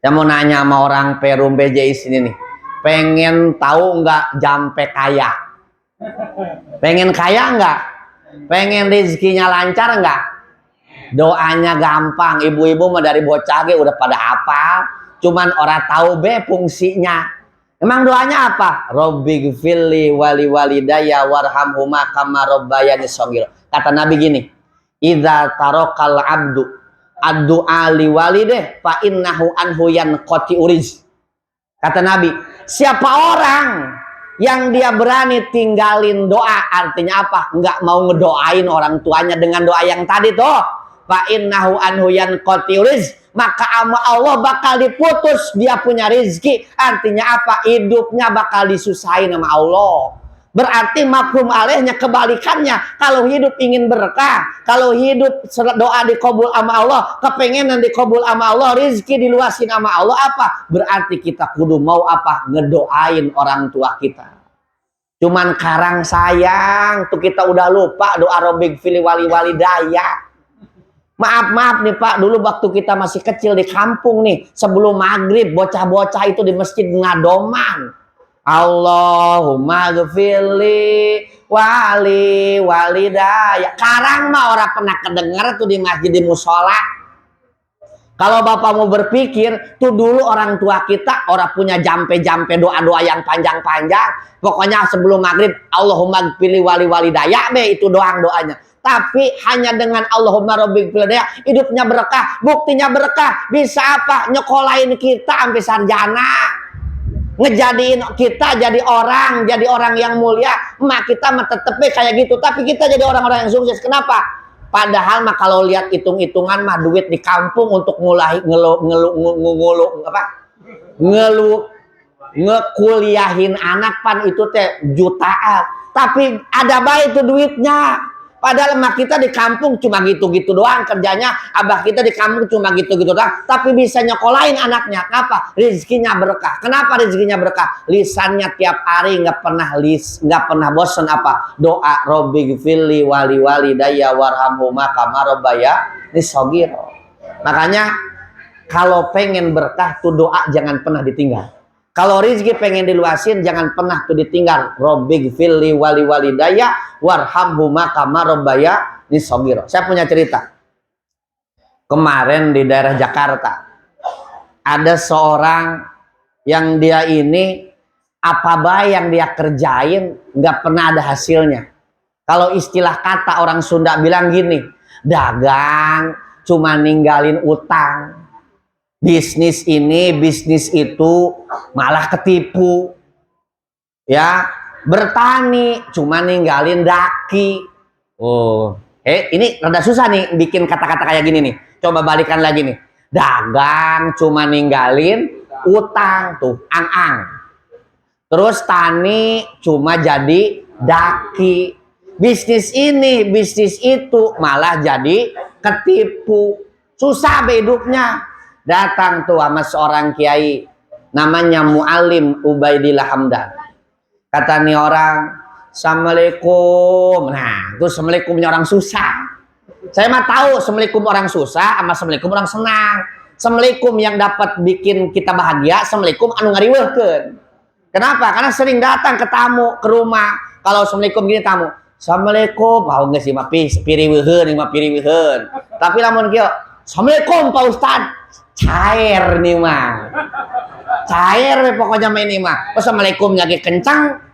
Saya mau nanya sama orang Perum BJI sini nih. Pengen tahu nggak jampe kaya? Pengen kaya nggak? Pengen rezekinya lancar nggak? Doanya gampang. Ibu-ibu mah dari bocah ge udah pada apa? Cuman orang tahu be fungsinya. Emang doanya apa? Robbighfirli wali walidayya warhamhuma kama rabbayani shaghira. Kata Nabi gini, idza tarakal abdu ad-du'a li walideh fa innahu anhu yanqati uriz. Kata Nabi, siapa orang yang dia berani tinggalin doa, artinya apa? Enggak mau ngedoain orang tuanya dengan doa yang tadi tuh, fa innahu anhu yanqati uriz, maka sama Allah bakal diputus dia punya rezeki. Artinya apa? Hidupnya bakal disusahin sama Allah. Berarti mafhum alehnya kebalikannya. Kalau hidup ingin berkah, kalau hidup doa dikabul sama Allah, kepengenan dikabul sama Allah, rezeki diluasin sama Allah, apa? Berarti kita kudu mau apa? Ngedoain orang tua kita. Cuman karang sayang tuh kita udah lupa doa Robbighfirli wali walidayya. Maaf nih Pak, dulu waktu kita masih kecil di kampung nih, sebelum maghrib bocah-bocah itu di masjid ngadoman, Allahumma ghfirli wali walidayya. Karang mah orang pernah kedenger tuh di masjid di musola. Kalau bapak mau berpikir, tuh dulu orang tua kita orang punya jampe-jampe doa-doa yang panjang-panjang. Pokoknya sebelum maghrib, Allahumma ghfirli wali walidayya, itu doang doanya. Tapi hanya dengan Allahumma robbighfirli hidupnya berkah. Buktinya berkah bisa apa? Nyekolahin kita sampai sarjana, ngejadiin kita jadi orang yang mulia. Emak kita mah tetepnya kayak gitu, tapi kita jadi orang-orang yang sukses. Kenapa? Padahal mah kalau lihat hitung-hitungan mah duit di kampung untuk ngekuliahin anak pan itu teh jutaan. Tapi ada baik itu duitnya. Padahal emak kita di kampung cuma gitu-gitu doang kerjanya, abah kita di kampung cuma gitu-gitu doang, tapi bisa nyekolahin anaknya. Kenapa? Rezekinya berkah. Kenapa rezekinya berkah? Lisannya tiap hari nggak pernah bosan apa? Doa Robbighfirli wali walidayya warhamhuma kama rabbayani shaghira. Makanya kalau pengen berkah tuh doa jangan pernah ditinggal. Kalau rezeki pengen diluasin, jangan pernah tuh ditinggal. Robbighfirli wali walidayya warhamhuma kama rabbayani shaghira. Saya punya cerita. Kemarin di daerah Jakarta, ada seorang yang dia ini apa baik yang dia kerjain nggak pernah ada hasilnya. Kalau istilah kata orang Sunda bilang gini, dagang cuma ninggalin utang, bisnis ini bisnis itu malah ketipu, ya, bertani cuma ninggalin daki. Ini rada susah nih bikin kata-kata kayak gini nih. Coba balikan lagi nih. Dagang cuma ninggalin utang, tuh ang-ang. Terus tani cuma jadi daki. Bisnis ini, bisnis itu malah jadi ketipu. Susah be hidupnya. Datang tuh sama seorang kiai namanya Muallim Ubaidillah Hamdan. Kata nih orang, Assalamualaikum. Nah, itu Assalamualaikumnya orang susah. Saya mah tahu Assalamualaikum orang susah sama Assalamualaikum orang senang. Assalamualaikum yang dapat bikin kita bahagia, Assalamualaikum anu ngariweuhkeun. Kenapa? Karena sering datang ke tamu, ke rumah. Kalau Assalamualaikum gini tamu, Assalamualaikum, mau nggak sih mah piriweuheun. Tapi lamun kieu, Assalamualaikum Pak Ustad, cair nih mah. Cair pokoknya main ini mah. Assalamualaikum lagi kencang.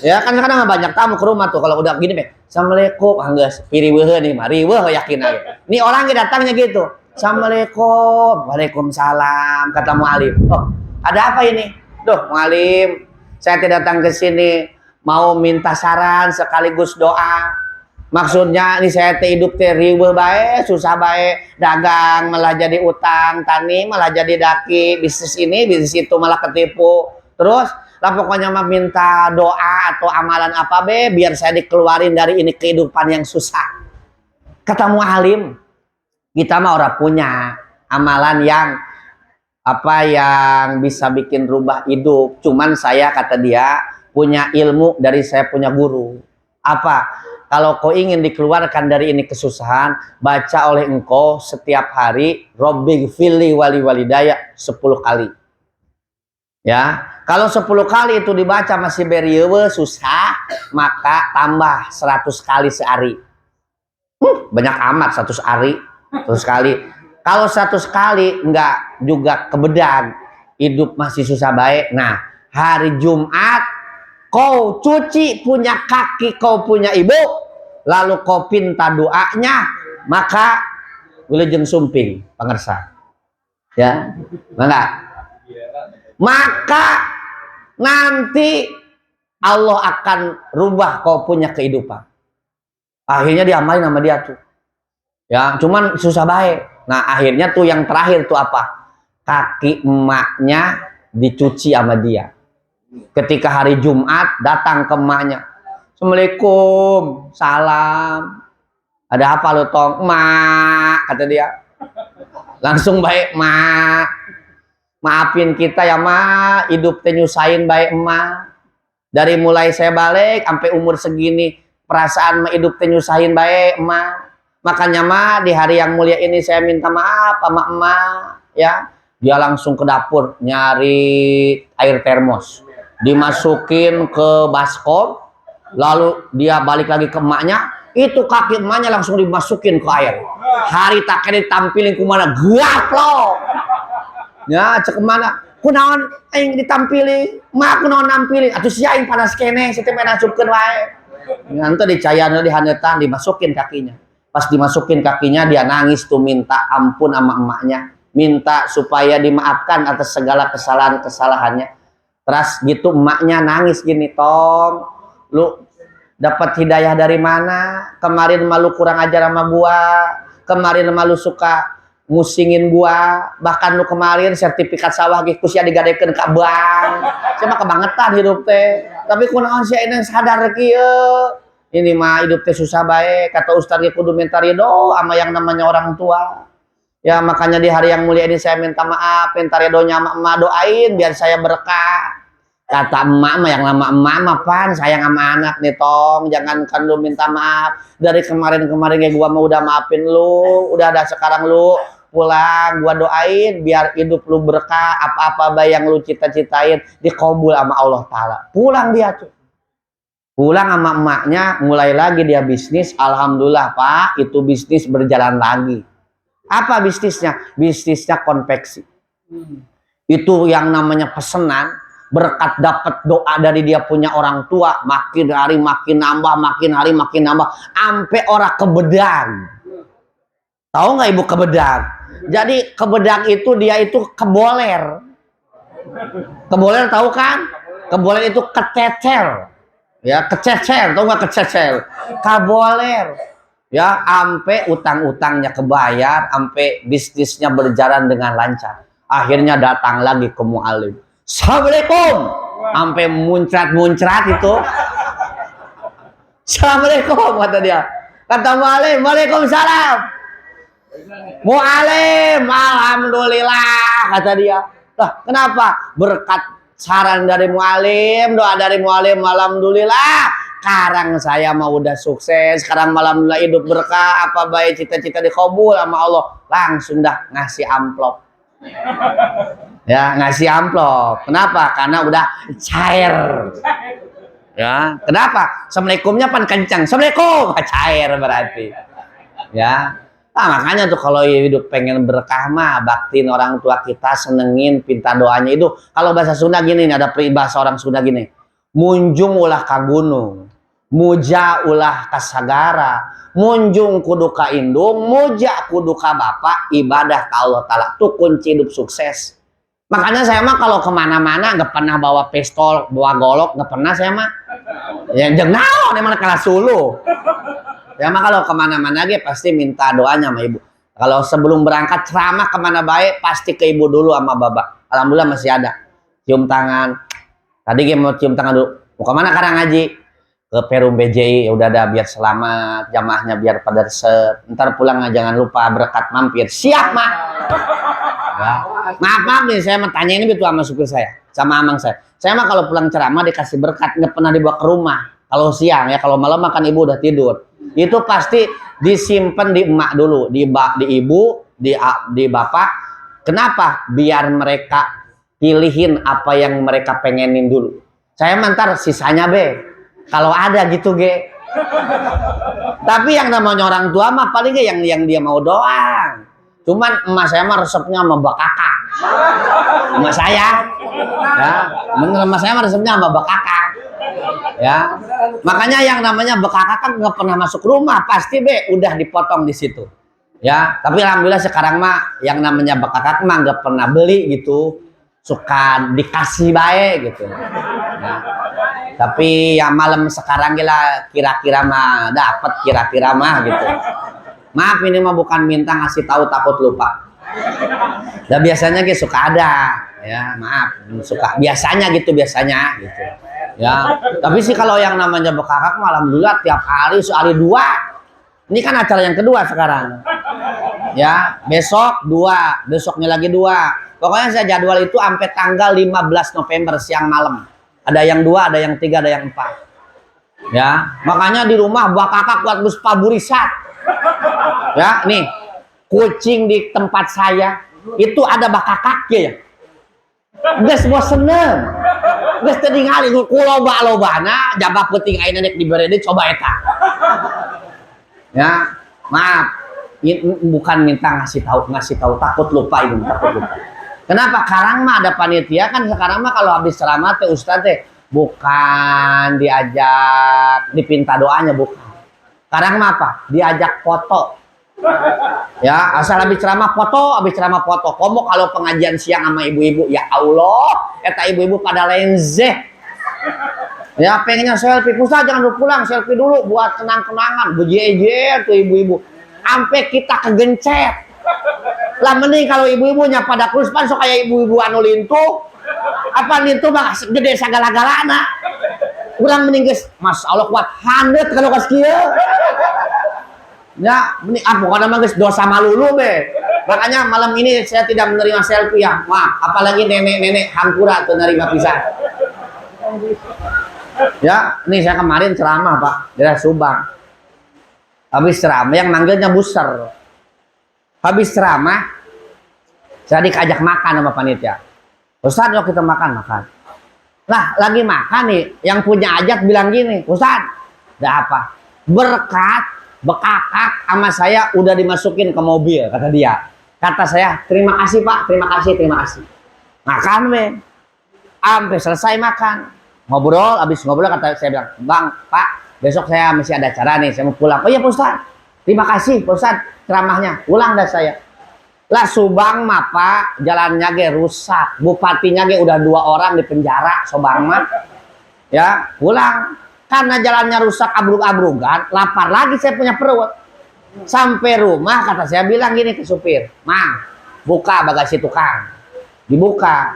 Ya kan kadang banyak tamu ke rumah tuh kalau udah gini be. Assalamualaikum, geus piriweuheun nih mah, riweuh yakin aja. Nih orang datangnya gitu. Assalamualaikum, waalaikumsalam, kata Muallim. Oh, ada apa ini? Duh, Muallim, saya datang ke sini mau minta saran sekaligus doa. Maksudnya ini saya hidup riweuh bae, susah bae, dagang malah jadi utang, tani malah jadi daki, bisnis ini, bisnis itu malah ketipu. Terus lah pokoknya mah minta doa atau amalan apa be biar saya dikeluarin dari ini kehidupan yang susah. Kata Muallim, kita mah orang punya amalan yang yang bisa bikin rubah hidup. Cuman saya, kata dia, punya ilmu dari saya punya guru. Apa? Kalau kau ingin dikeluarkan dari ini kesusahan, baca oleh engkau setiap hari Robbighfirli wali walidaya 10 kali. Ya, kalau 10 kali itu dibaca masih berieueuh susah, maka tambah 100 kali sehari. Banyak amat 100 hari, 100 kali. Kalau 100 kali enggak juga kebedan, hidup masih susah baik. Nah, hari Jumat kau cuci punya kaki kau punya ibu, lalu kau pinta doanya, maka wilujeng sumping pangersa. Ya, maka nanti Allah akan rubah kau punya kehidupan. Akhirnya diamalin sama dia tuh. Ya, cuman susah baik. Nah, akhirnya tuh yang terakhir tuh apa? Kaki emaknya dicuci sama dia. Ketika hari Jumat datang ke emaknya. Assalamualaikum, salam. Ada apa lo tong? Mak, kata dia. Langsung baik, mak. Maafin kita ya mak, hidup teh nyusahin baik emak. Dari mulai saya balik sampai umur segini, perasaan mah hidup teh nyusahin baik emak. Makanya mah di hari yang mulia ini saya minta maaf sama emak, ya. Dia langsung ke dapur nyari air termos, dimasukin ke baskom, lalu dia balik lagi ke emaknya, itu kaki emaknya langsung dimasukin ke air. Hari tak kena ditampilin kemana, gelap loh. Ya, cek kemana? Kunaon aing ditampili, mak kunaon nampilin. Atuh sia aing panas kene, situ mah nasupkeun wae. Nanti dicayaneun dihanetan, dimasukin kakinya. Pas dimasukin kakinya dia nangis tuh minta ampun sama emaknya, minta supaya dimaafkan atas segala kesalahan-kesalahannya. Terus gitu emaknya nangis gini, "Tong, lu dapat hidayah dari mana? Kemarin malu kurang ajar sama gua, kemarin malu suka musingin gua, bahkan lu kemarin sertifikat sawah geus sia digadekeun ka bank." Saya mah kebangetan hidup teh. Tapi kunaon sia ini sadar kieu. Ini mah hidup teh susah bae, kata Ustaz ge kudu minta ridho sama yang namanya orang tua. Ya makanya di hari yang mulia ini saya minta maaf, minta ridhonya sama emak, doain biar saya berkah. Kata emak mah yang lama emak mah pan sayang sama anak nih tong, jangankan lu minta maaf. Dari kemarin-kemarin kayak gua mah udah maafin lu, udah ada sekarang lu pulang, gua doain biar hidup lu berkah, apa-apa bae yang lu cita-citain dikabul sama Allah Ta'ala. Pulang dia tuh. Pulang sama emaknya, mulai lagi dia bisnis. Alhamdulillah Pak, itu bisnis berjalan lagi. Apa bisnisnya? Bisnisnya konveksi. Itu yang namanya pesenan, berkat dapat doa dari dia punya orang tua, makin hari makin nambah, makin hari makin nambah, sampai orang kebedan. Tahu nggak ibu kebedak? Jadi kebedak itu dia itu keboler. Keboler tahu kan? Keboler itu kececer. Ya, kececer, tahu nggak kececer? Kaboler. Ya, ampe utang-utangnya kebayar, ampe bisnisnya berjalan dengan lancar. Akhirnya datang lagi ke mualim. Assalamualaikum. Ampe muncrat-muncrat itu. Assalamualaikum kata dia. Kata mualim, "Waalaikumsalam." Mualim, alhamdulillah kata dia. Lah, kenapa? Berkat saran dari mualim, doa dari mualim, alhamdulillah. Sekarang saya mau udah sukses, sekarang alhamdulillah hidup berkah, apa baik cita-cita dikabul sama Allah. Langsung dah ngasih amplop. Ya, ngasih amplop. Kenapa? Karena udah cair. Ya, kenapa? Assalamualaikumnya pan kencang. Assalamualaikum, cair berarti. Ya. Nah, makanya tuh kalau hidup pengen berkah mah baktiin orang tua kita, senengin, pinta doanya itu. Kalau bahasa Sunda gini, ada peribahasa orang Sunda gini. Munjung ulah ka gunung, muja ulah ka sagara, munjung kudu ka indung, muja kudu ka bapak, ibadah ka Allah Ta'ala. Itu kunci hidup sukses. Makanya saya mah kalau kemana-mana nggak pernah bawa pistol, bawa golok, nggak pernah saya mah. Ya jangan naon, emang kalah sulu. Ya mah kalau kemana-mana ge pasti minta doanya sama ibu. Kalau sebelum berangkat ceramah kemana baik pasti ke ibu dulu sama bapak. Alhamdulillah masih ada. Cium tangan. Tadi gue mau cium tangan dulu. Mau kemana Karang Haji? Ke Perum BJI. Ya udah ada biar selamat. Jamaahnya biar pada resep. Ntar pulang jangan lupa berkat mampir. Siap mah. Ya. Maaf nih saya mau tanya ini betul sama supir saya. Sama amang saya. Saya mah kalau pulang ceramah dikasih berkat. Nggak pernah dibawa ke rumah. Kalau siang ya. Kalau malam makan ibu udah tidur. Itu pasti disimpan di emak dulu. Di ibu. Di bapak. Kenapa? Biar mereka pilihin apa yang mereka pengenin dulu. Saya mantar sisanya be. Kalau ada gitu ge. Tapi yang namanya orang tua mah paling yang dia mau doang. Cuman emak saya mah resepnya sama Mbak Kakak. Emak saya. Ya, emak saya mah resepnya sama Mbak Kakak. Ya. Makanya yang namanya Mbak Kakak kan nggak pernah masuk rumah, pasti be udah dipotong di situ. Ya, tapi alhamdulillah sekarang mah yang namanya Mbak Kakak mah nggak pernah beli gitu. Suka dikasih baik gitu. Ya. Tapi ya malam sekarang gila kira-kira mah dapat kira-kira mah gitu. Maaf ini mah bukan minta ngasih tahu takut lupa. Dan biasanya gitu suka ada ya, maaf suka biasanya gitu gitu. Ya. Tapi sih kalau yang namanya bekakak alhamdulillah tiap hari sehari 2. Ini kan acara yang kedua sekarang. Ya, besok 2, besoknya lagi 2. Pokoknya saya jadwal itu sampai tanggal 15 November siang malam. Ada yang 2, ada yang 3, ada yang 4. Ya, makanya di rumah buat kakak buat burisat. Ya, nih kucing di tempat saya itu ada bakakaknya ya. Geus boseneun. Geus teu ningali loba-lobana jabak penting ayeuna nek dibere deui coba eta. Ya, maaf. Ini bukan minta ngasih tahu takut lupa itu takut lupa. Kenapa? Karang mah ada panitia kan sekarang mah kalau habis ceramah teh ustaz teh bukan diajak dipinta doanya bukan. Karang mah apa? Diajak foto. Ya, asal habis ceramah foto. Komo kalau pengajian siang sama ibu-ibu, ya Allah, eta ibu-ibu pada lenzeh. Ya, pengennya selfie, Ustaz jangan dulu pulang, selfie dulu buat kenang-kenangan. Bejejer tuh ibu-ibu. Sampai kita kegencet. Lah mending kalau ibu-ibunya pada kruspan sok kayak ibu-ibu anu lintuh. Apa lintuh mah gede sagala-galana. Kurang mending geus, masyaallah kuat handet kalau geus kieu. Ya, mending bukan mah geus dosa malulu be. Makanya malam ini saya tidak menerima selfie ya. Wah, apalagi nenek-nenek hampura tuh nerima pisan. Ya, ini saya kemarin ceramah Pak, daerah Subang. Habis ceramah yang manggilnya buser. Habis ceramah saya diajak makan sama panitia. Ustaz yuk kita makan. Lah lagi makan nih, yang punya ajak bilang gini, Ustaz, ada apa? Berkat bekakak sama saya udah dimasukin ke mobil kata dia. Kata saya, terima kasih Pak, terima kasih. Makan weh. Sampai selesai makan. Habis ngobrol kata saya bilang, Bang, Pak, besok saya masih ada acara nih, saya mau pulang. Oh iya Pak Ustaz. Terima kasih Pak Ustadz ceramahnya. Ulang dah saya. Lah Subang mah Pak, jalannya ge rusak. Bupatinya ge udah 2 orang di penjara Subang mah. Ya, pulang. Karena jalannya rusak abrug-abrugan, lapar lagi saya punya perut. Sampai rumah kata saya bilang gini ke supir, "Mang, buka bagasi tukang." Dibuka.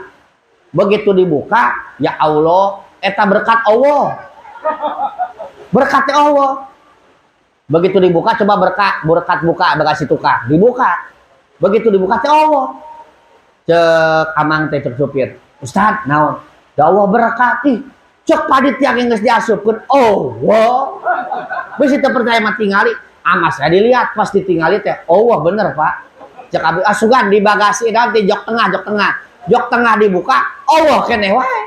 Begitu dibuka, ya Allah, eta berkat Allah. Berkatnya Allah. Begitu dibuka, coba berkat buka bagasi tukang. Dibuka. Begitu dibuka teh Allah. Cek amang teh cek supir. "Ustad, naon? Da Allah berkati." Cek panitia geus diasupkeun. Allah. Geus teu percaya mah tingali. Amas saya dilihat pas ditingali teh. Allah bener, Pak. Cek abi asugan di bagasi nanti jok tengah. Jok tengah dibuka, Allah keneh wae.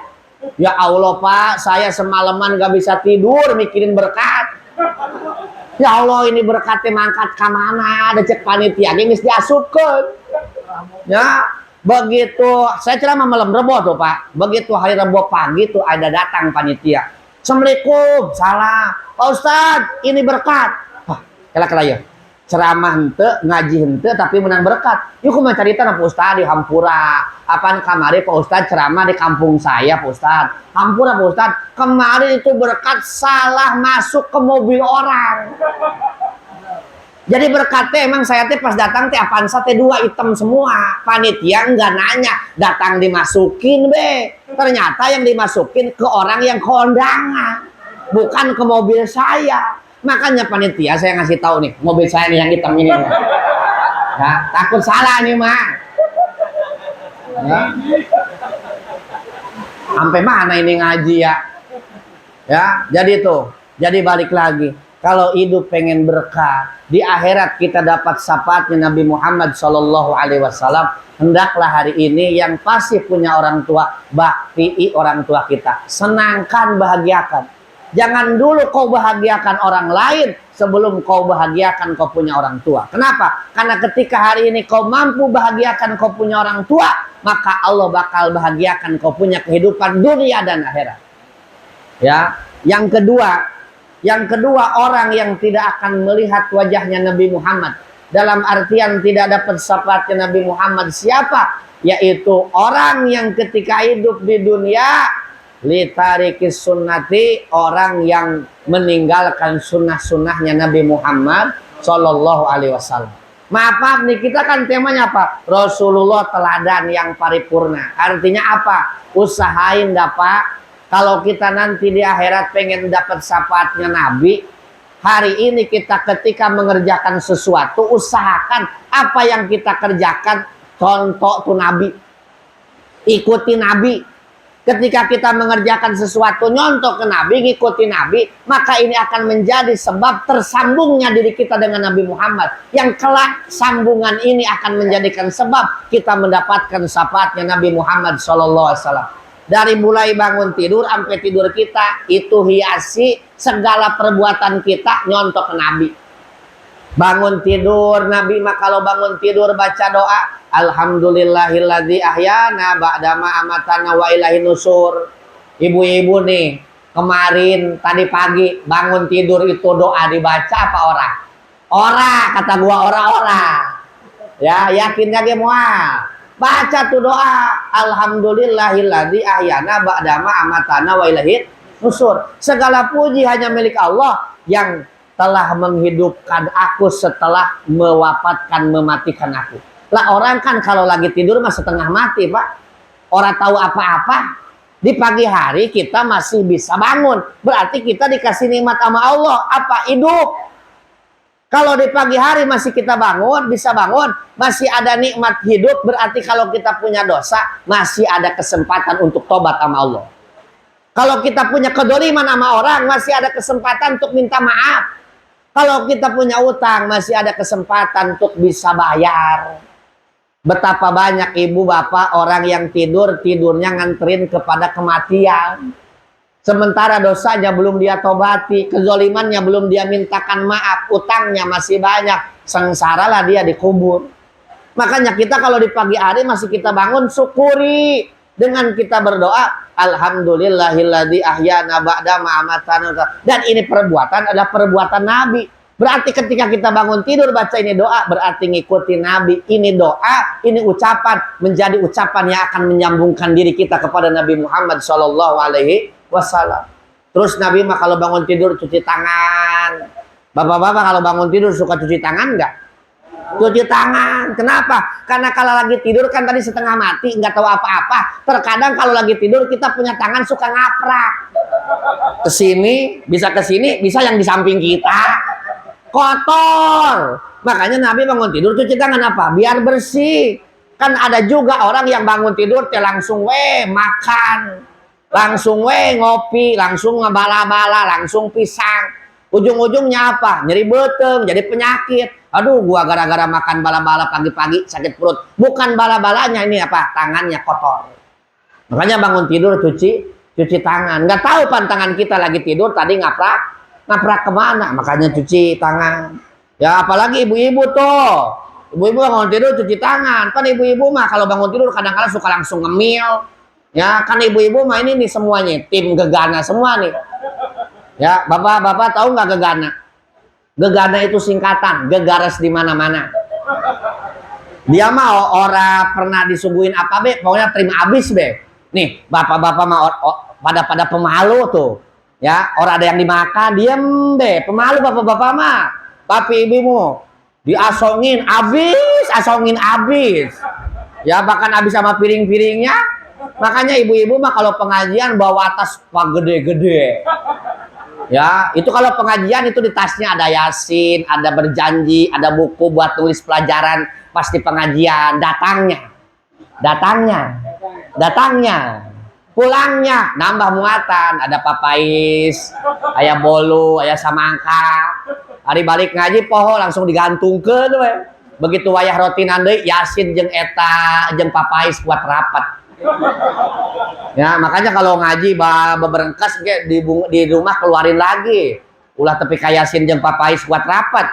Ya Allah, Pak, saya semalaman gak bisa tidur mikirin berkat. Ya Allah, ini berkatnya mangkat ke mana? Ada cek panitia geus diasupkeun. Ya, begitu saya ceramah malam Rebo tuh, Pak. Begitu hari Rebo pagi tuh ada datang panitia. Assalamualaikum, salam. Pak Ustadz, ini berkat. Wah, kela-kela ya. Ceramah henteu, ngaji henteu tapi menang berkat. Yuk kumaha carita Pak Ustadz di Hampura. Apaan kamari Pak Ustadz ceramah di kampung saya Pak Ustadz. Hampura Pak Ustadz, kemarin itu berkat salah masuk ke mobil orang. Jadi berkatnya emang saya teh pas datang teh Avanza teh 2 hitam semua. Panitia enggak nanya, datang dimasukin be. Ternyata yang dimasukin ke orang yang kondangan, bukan ke mobil saya. Makanya panitia saya ngasih tahu nih, mobil saya nih yang hitam ini. Ya, takut salah nih mah. Ya. Sampai mana ini ngaji ya? Ya, jadi tuh. Jadi balik lagi. Kalau hidup pengen berkah, di akhirat kita dapat syafaatnya Nabi Muhammad SAW. Hendaklah hari ini yang pasti punya orang tua, bakti orang tua kita. Senangkan, bahagiakan. Jangan dulu kau bahagiakan orang lain sebelum kau bahagiakan kau punya orang tua. Kenapa? Karena ketika hari ini kau mampu bahagiakan kau punya orang tua, maka Allah bakal bahagiakan kau punya kehidupan dunia dan akhirat. Ya, yang kedua orang yang tidak akan melihat wajahnya Nabi Muhammad. Dalam artian tidak dapat syafaatnya Nabi Muhammad siapa? Yaitu orang yang ketika hidup di dunia litarikis sunnati, orang yang meninggalkan sunnah-sunnahnya Nabi Muhammad Sallallahu Alaihi Wasallam. Maaf nih, kita kan temanya apa? Rasulullah teladan yang paripurna. Artinya apa? Usahain dapat. Kalau kita nanti di akhirat pengen dapat syafaatnya Nabi, hari ini kita ketika mengerjakan sesuatu, usahakan apa yang kita kerjakan contoh tuh Nabi. Ikuti Nabi. Ketika kita mengerjakan sesuatu nyontoh ke Nabi, ngikuti Nabi, maka ini akan menjadi sebab tersambungnya diri kita dengan Nabi Muhammad. Yang kelak sambungan ini akan menjadikan sebab kita mendapatkan syafaatnya Nabi Muhammad SAW. Dari mulai bangun tidur sampai tidur kita, itu hiasi segala perbuatan kita nyontoh ke Nabi. Bangun tidur, Nabi mah kalau bangun tidur baca doa, alhamdulillahilladzi ahyana ba'dama amatana wa ilaihin nusur. Ibu-ibu nih, kemarin tadi pagi bangun tidur itu doa dibaca apa ora? Ora, kata gua ora. Ya, yakinnya ge moal. Baca tuh doa, alhamdulillahilladzi ahyana ba'dama amatana wa ilaihin nusur. Segala puji hanya milik Allah yang telah menghidupkan aku setelah mewafatkan, mematikan aku. Lah orang kan kalau lagi tidur mah setengah mati, Pak. Orang tahu apa-apa. Di pagi hari kita masih bisa bangun. Berarti kita dikasih nikmat sama Allah. Apa? Hidup. Kalau di pagi hari masih kita bangun, bisa bangun, masih ada nikmat hidup, berarti kalau kita punya dosa, masih ada kesempatan untuk tobat sama Allah. Kalau kita punya kedoliman sama orang, masih ada kesempatan untuk minta maaf. Kalau kita punya utang, masih ada kesempatan untuk bisa bayar. Betapa banyak ibu bapak orang yang tidurnya nganterin kepada kematian. Sementara dosanya belum dia tobati, kezolimannya belum dia mintakan maaf, utangnya masih banyak, sengsaralah dia dikubur. Makanya kita kalau di pagi hari masih kita bangun, syukuri dengan kita berdoa, alhamdulillahilladzi ahyana ba'da ma amatana. Dan ini perbuatan adalah perbuatan Nabi. Berarti ketika kita bangun tidur baca ini doa, berarti ngikuti Nabi. Ini doa, ini ucapan, menjadi ucapan yang akan menyambungkan diri kita kepada Nabi Muhammad SAW. Terus Nabi mah kalau bangun tidur cuci tangan. Bapak-bapak kalau bangun tidur suka cuci tangan nggak? Cuci tangan. Kenapa? Karena kalau lagi tidur kan tadi setengah mati, nggak tahu apa-apa. Terkadang kalau lagi tidur kita punya tangan suka ngaprak. Kesini, bisa yang di samping kita. Kotor. Makanya Nabi bangun tidur cuci tangan apa? Biar bersih. Kan ada juga orang yang bangun tidur langsung makan. Langsung ngopi, langsung ngebala-bala, langsung pisang. Ujung-ujungnya apa? Nyeri beteng, jadi penyakit. Aduh, gua gara-gara makan bala-bala pagi-pagi sakit perut. Bukan bala-balanya, ini apa? Tangannya kotor. Makanya bangun tidur cuci tangan. Nggak tahu pantangan kita lagi tidur tadi ngaprak kemana, makanya cuci tangan. Ya apalagi ibu-ibu tuh, ibu-ibu bangun tidur cuci tangan. Kan ibu-ibu mah kalau bangun tidur kadang-kadang suka langsung ngemil. Ya kan ibu-ibu mah ini nih semuanya tim Gegana semua nih. Ya bapak-bapak tahu nggak Gegana? Gegana itu singkatan gegares di mana-mana. Dia mah orang pernah disuguhin apa be, pokoknya terima abis be. Nih bapak-bapak mah pada pemalu tuh. Ya, orang ada yang dimakan, diem deh, pemalu bapak-bapak mah. Tapi ibumu diasongin abis. Ya, bahkan abis sama piring-piringnya. Makanya ibu-ibu mah kalau pengajian bawa tas pak gede-gede. Ya, itu kalau pengajian itu di tasnya ada Yasin, ada berjanji, ada buku buat tulis pelajaran pasti pengajian. Datangnya. Pulangnya nambah muatan, ada papais, aya bolu, aya samangka. Hari balik ngaji poho langsung digantungkeun we. Begitu wayah rotinan deui Yasin jeung eta jeung papais buat rapat. Ya, makanya kalau ngaji beberengkas ge di rumah keluarin lagi. Ulah tepi ka Yasin jeung papais buat rapat.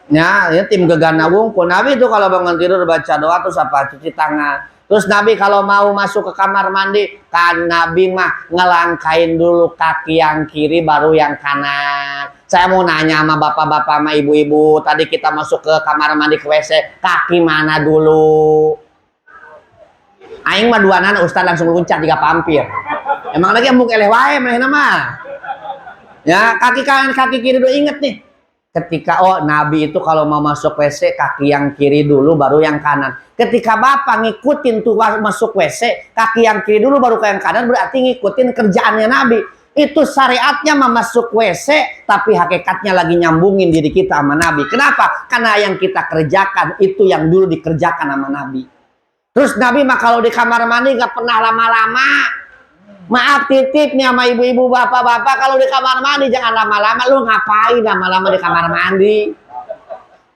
Ya, ini tim Gegana wungkul. Nabi itu kalau bangun tidur baca doa terus apa? Cuci tangan. Terus Nabi kalau mau masuk ke kamar mandi, kan Nabi mah ngelangkain dulu kaki yang kiri baru yang kanan. Saya mau nanya sama bapak-bapak sama ibu-ibu, tadi kita masuk ke kamar mandi ke WC, kaki mana dulu? Aing mah duanan Ustaz langsung loncat 3 pampir. Emang lagi embuk eleh wae manehna mah. Ya, kaki kanan kaki kiri dulu inget nih. Ketika Nabi itu kalau mau masuk WC kaki yang kiri dulu baru yang kanan. Ketika bapak ngikutin tuh masuk WC kaki yang kiri dulu baru ke yang kanan berarti ngikutin kerjaannya Nabi. Itu syariatnya masuk WC tapi hakikatnya lagi nyambungin diri kita sama Nabi. Kenapa? Karena yang kita kerjakan itu yang dulu dikerjakan sama Nabi. Terus Nabi mah kalau di kamar mandi gak pernah lama-lama. Maaf titip nih sama ibu-ibu bapak-bapak, kalau di kamar mandi jangan lama-lama. Lu ngapain lama-lama di kamar mandi?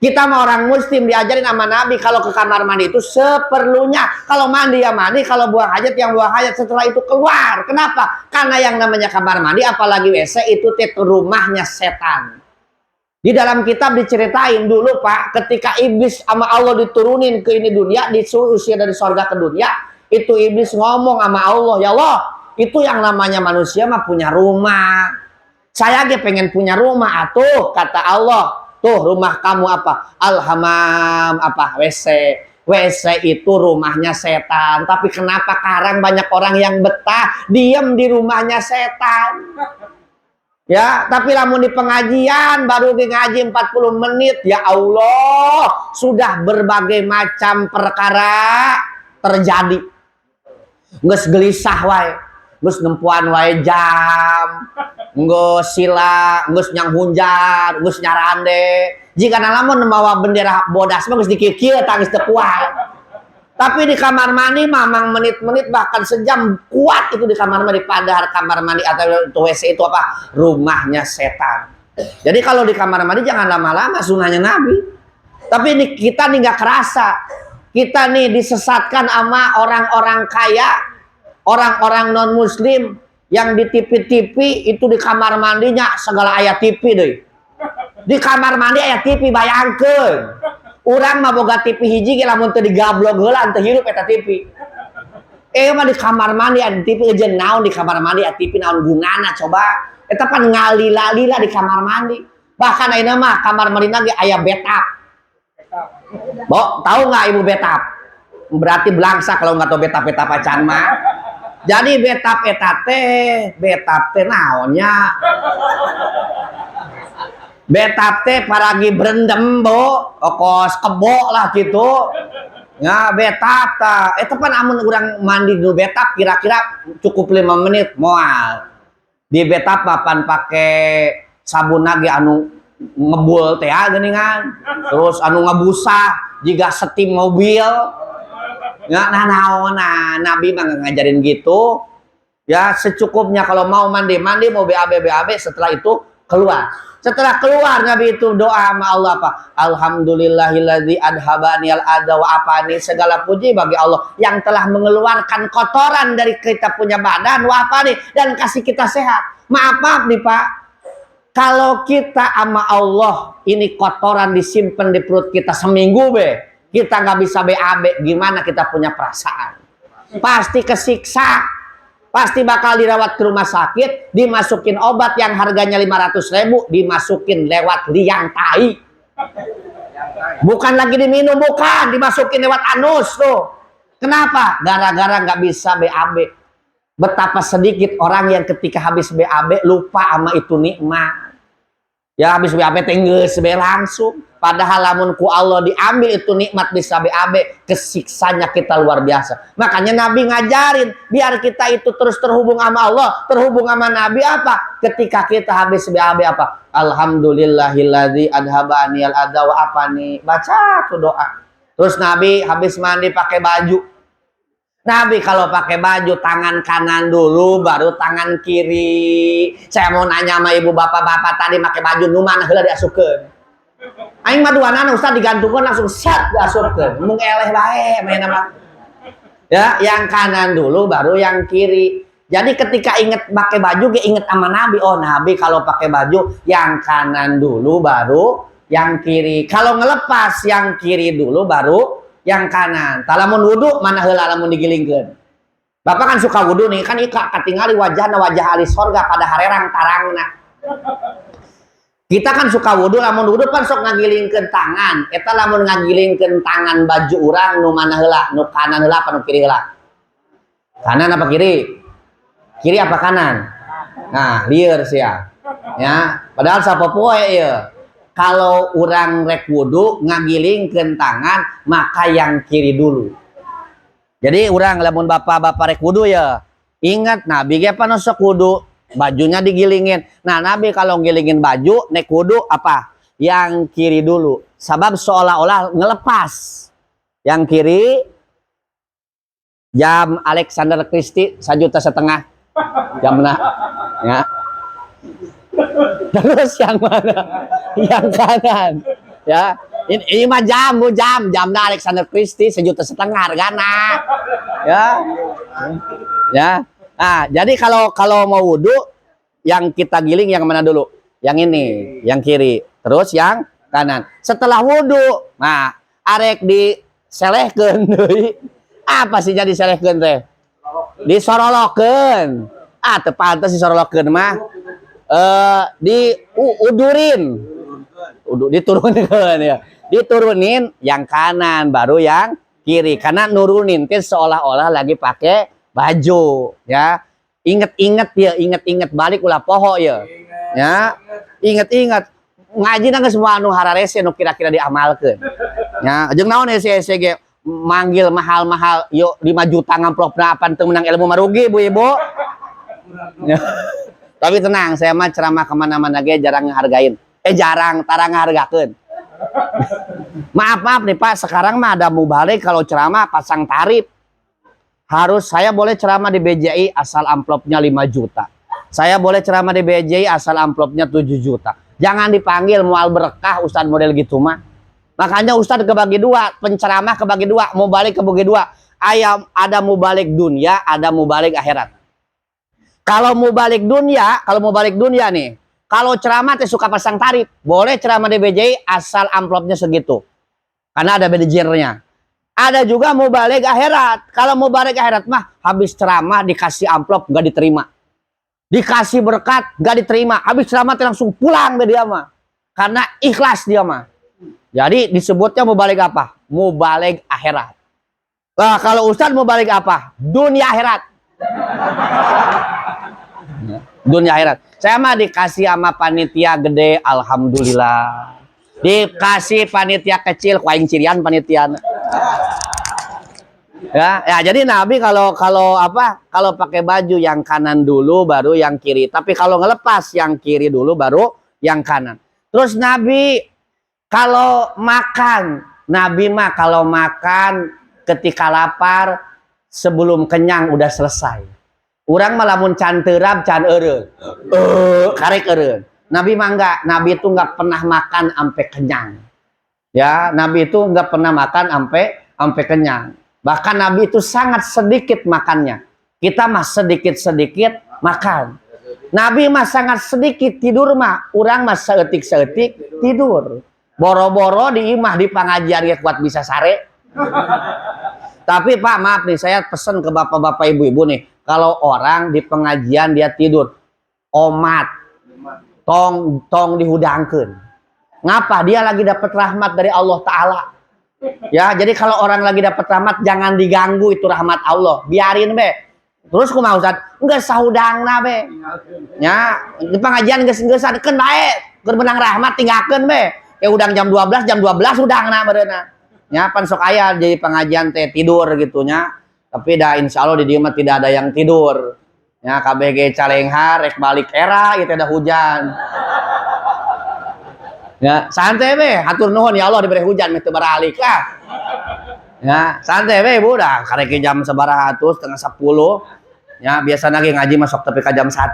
Kita mau orang muslim diajarin sama Nabi kalau ke kamar mandi itu seperlunya. Kalau mandi ya mandi, kalau buang hajat yang buang hajat, setelah itu keluar. Kenapa? Karena yang namanya kamar mandi apalagi WC itu rumahnya setan. Di dalam kitab diceritain dulu Pak, ketika iblis sama Allah diturunin ke ini dunia, disuruh usia dari surga ke dunia, itu iblis ngomong sama Allah, ya Allah, itu yang namanya manusia mah punya rumah. Saya aja pengen punya rumah atuh, kata Allah. Tuh rumah kamu apa? Alhamam apa? WC. WC itu rumahnya setan. Tapi kenapa sekarang banyak orang yang betah diem di rumahnya setan? Ya, tapi lamun di pengajian baru ngaji 40 menit, ya Allah, sudah berbagai macam perkara terjadi. Geus gelisah wae. Gus nempuan wae jam, gus sila, gus nyang hunjar, gus nyarande. Jika nalamun membawa bendera bodas mah gus dikikir tangis teu kuat. Tapi di kamar mandi mamang menit-menit bahkan sejam kuat itu di kamar mandi, padahal kamar mandi atau WC itu apa? Rumahnya setan. Jadi kalau di kamar mandi jangan lama-lama, sunahnya Nabi. Tapi ini kita nih nggak kerasa. Kita nih disesatkan sama orang-orang kaya. Orang-orang non-muslim yang di TV-TV itu di kamar mandinya segala ayat TV deh. Di kamar mandi ayat TV bayangkeun. Urang mah boga TV hiji ge lamun teu digablog heula teu hirup eta TV. Mah di kamar mandi aya TV jeung naon di kamar mandi aya TV naon gunana coba. Eta pan ngalila-lila di kamar mandi. Bahkan ayeuna mah kamar marina ge aya bathtub. Bo, tahu nggak ibu bathtub? Berarti belangsa kalau nggak tahu bathtub acan mah. Jadi bathtub teh naonnya? Bathtub teh paragi berendam bo, okos kebo lah gitu. Ya bathtub ta, eta pan amun urang mandi di bathtub kira-kira cukup 5 menit moal. Di bathtub papan pake sabun lagi anu ngebul teh geuningan. Terus anu ngabusa jiga setim mobil. Ya naon Nabi mah ngajarin gitu. Ya secukupnya kalau mau mandi mau BAB setelah itu keluar. Setelah keluar Nabi itu doa sama Allah apa? Alhamdulillahilladzi adhabaniyal adha wa afani, segala puji bagi Allah yang telah mengeluarkan kotoran dari kita punya badan wa afani dan kasih kita sehat. Maaf nih Pak, kalau kita sama Allah ini kotoran disimpan di perut kita seminggu kita nggak bisa BAB, gimana kita punya perasaan? Pasti kesiksa. Pasti bakal dirawat ke rumah sakit, dimasukin obat yang harganya 500.000, dimasukin lewat liang tai. Bukan lagi diminum, bukan, dimasukin lewat anus tuh. Kenapa? Gara-gara nggak bisa BAB. Betapa sedikit orang yang ketika habis BAB lupa sama itu nikmat. Ya habis BAB tenggeus langsung. Padahal lamun ku Allah diambil itu nikmat bisa BAB, kesiksanya kita luar biasa. Makanya Nabi ngajarin biar kita itu terus terhubung sama Allah, terhubung sama Nabi apa? Ketika kita habis BAB apa? Alhamdulillahilladzi adhabaniyal adha wa afani. Baca tuh doa. Terus Nabi habis mandi pakai baju. Nabi kalau pakai baju tangan kanan dulu baru tangan kiri. Saya mau nanya sama ibu bapak-bapak tadi pakai baju nu mana heula diasukeun. Aing mah duanana Ustaz digantungkeun langsung set diasupkeun. Mung eleh bae main nama. Ya, yang kanan dulu baru yang kiri. Jadi ketika inget pakai baju ge inget sama Nabi. Oh, Nabi kalau pakai baju yang kanan dulu baru yang kiri. Kalau ngelepas yang kiri dulu baru yang kanan. Talamun wudu mana heula lamun digilingkeun. Bapak kan suka wudu nih, kan ika katingali wajahna wajah ahli sorga pada harerang tarangna. Kita kan suka wudu, lamun wudu kan sok ngagilingkeun tangan. Eta lamun ngagilingkeun tangan baju urang nu mana heula, nu kanan heula apa nu kiri heula? Kanan apa kiri? Kiri apa kanan? Nah, lieur sia. Ya, padahal sapopoe ieu. Kalau urang rek wudu ngagilingkeun tangan, maka yang kiri dulu. Jadi urang lamun bapak-bapak rek wudu ya, ingat Nabi ge panu sok wudu, bajunya digilingin. Nah, Nabi kalau ngilingin baju nek wudu apa? Yang kiri dulu. Sabab seolah-olah ngelepas. Yang kiri jam Alexander Christie 1,5 juta. Jamna. Ya. Terus yang mana? Yang kanan. Ya. Ini mah jamna Alexander Christie 1,5 juta hargana. Ya. Ya. Nah, jadi kalau mau wudu yang kita giling yang mana dulu? Yang ini, yang kiri. Terus yang kanan. Setelah wudu, nah, arek diselehkeun deui. Apa sih jadi selehkeun teh? Disorolokeun. Ah, teu pantes disorolokeun mah. Diudurin. Diturunkeun ya. Diturunin yang kanan baru yang kiri. Karena nurunin teh seolah-olah lagi pakai baju ya. Ingat-ingat ya, ingat-ingat balik ulah poho ya. Ya. Ingat-ingat ngaji nang semua anu hararese nu kira-kira diamalkeun. Ya, jeung naon ese ge manggil mahal-mahal yuk 5 juta ngamplopna apan teu menang ilmu marugi Bu Ibu. Ya. Tapi tenang, saya mah ceramah kemana-mana ge jarang ngehargain. Jarang tarang ngehargakeun. Maaf nih Pak, sekarang mah ada mubalik kalau ceramah pasang tarif. Harus saya boleh ceramah di BJI asal amplopnya 5 juta. Saya boleh ceramah di BJI asal amplopnya 7 juta. Jangan dipanggil mual berkah Ustadz model gitu mah. Makanya Ustadz kebagi dua, penceramah kebagi dua, mubalik kebagi dua. Ada mubalik dunia, ada mubalik akhirat. Kalau mubalik dunia nih, kalau ceramah teh suka pasang tarif, boleh ceramah di BJI asal amplopnya segitu. Karena ada manajernya. Ada juga mubalik akhirat. Kalau mubalik akhirat mah habis ceramah dikasih amplop nggak diterima. Dikasih berkat nggak diterima. Habis ceramah langsung pulang be dia mah. Karena ikhlas dia mah. Jadi disebutnya mubalig apa? Mubalig akhirat. Nah, kalau Ustadz mubalig apa? Dunia akhirat. Dunia akhirat. Saya mah dikasih sama panitia gede, alhamdulillah. Dikasih panitia kecil, kuaing cirian panitia. Ya, jadi Nabi kalau pakai baju yang kanan dulu baru yang kiri. Tapi kalau ngelepas yang kiri dulu baru yang kanan. Terus Nabi kalau makan, Nabi mah kalau makan ketika lapar sebelum kenyang udah selesai. Urang mah lamun can teurab can eureun. Karek eureun. Nabi mah enggak, Nabi itu enggak pernah makan sampai kenyang. Ya, Nabi itu enggak pernah makan sampai kenyang. Bahkan Nabi itu sangat sedikit makannya. Kita mah sedikit-sedikit makan. Nabi mah sangat sedikit tidur mah. Urang mah seetik-seetik tidur. Boro-boro di imah di pengajian ya kuat bisa sare. Tapi Pak, maaf nih, saya pesan ke bapak-bapak ibu-ibu nih. Kalau orang di pengajian dia tidur, omat, tong dihudangkeun. Ngapa? Dia lagi dapat rahmat dari Allah Ta'ala. Ya, jadi kalau orang lagi dapat rahmat jangan diganggu itu rahmat Allah, biarin be. Terus kumaha Ustaz? Enggak sahudangna be. Ya, di pengajian geus sadekeun bae, keur menang rahmat tinggalkeun be. Ya udang jam 12 udangna bereuna. Ya, pan sok aya jadi pengajian teh tidur gitu nya. Tapi dah insyaallah di dieu mah tidak ada yang tidur. Ya, KBG Calengha rek balik era ieu teh da hujan. Ya, santai be, hatur nuhun ya Allah diberi hujan meh teu baralik lah. Ya, santai be budak, karek jam sabaraha atuh setengah 10. Ya, biasa lagi ngaji masuk tapi ka jam 1.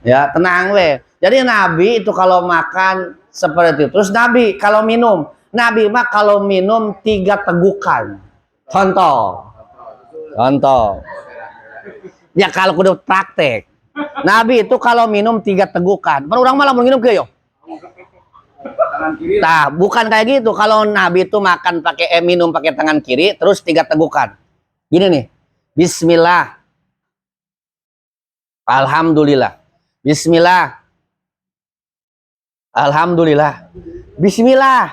Ya, tenang we. Jadi Nabi itu kalau makan seperti itu. Terus Nabi kalau minum, Nabi mah kalau minum 3 tegukan. Contoh. Ya kalau kudu praktek. Nabi itu kalau minum 3 tegukan. Pan urang mah lamun minum kieu yo. Nah, bukan kayak gitu. Kalau Nabi itu makan pakai minum pakai tangan kiri, terus 3 tegukan. Gini nih. Bismillah. Alhamdulillah. Bismillah. Alhamdulillah. Bismillah.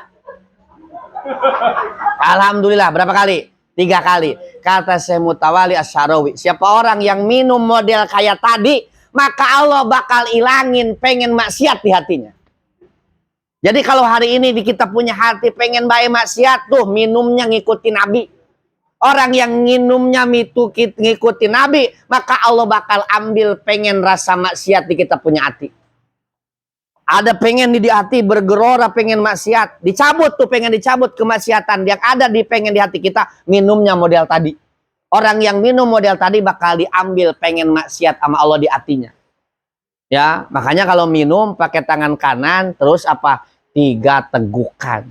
Alhamdulillah. Berapa kali? 3 kali. Kata Syekh Mutawalli Asy-Syarawi, siapa orang yang minum model kayak tadi, maka Allah bakal ilangin pengen maksiat di hatinya. Jadi kalau hari ini kita punya hati pengen baik maksiat tuh minumnya ngikutin Nabi. Orang yang minumnya ngikutin Nabi, maka Allah bakal ambil pengen rasa maksiat di kita punya hati. Ada pengen di hati bergerora pengen maksiat, dicabut tuh pengen dicabut kemaksiatan yang ada di pengen di hati kita, minumnya model tadi. Orang yang minum model tadi bakal diambil pengen maksiat sama Allah di hatinya. Ya, makanya kalau minum pakai tangan kanan terus apa? 3 tegukan.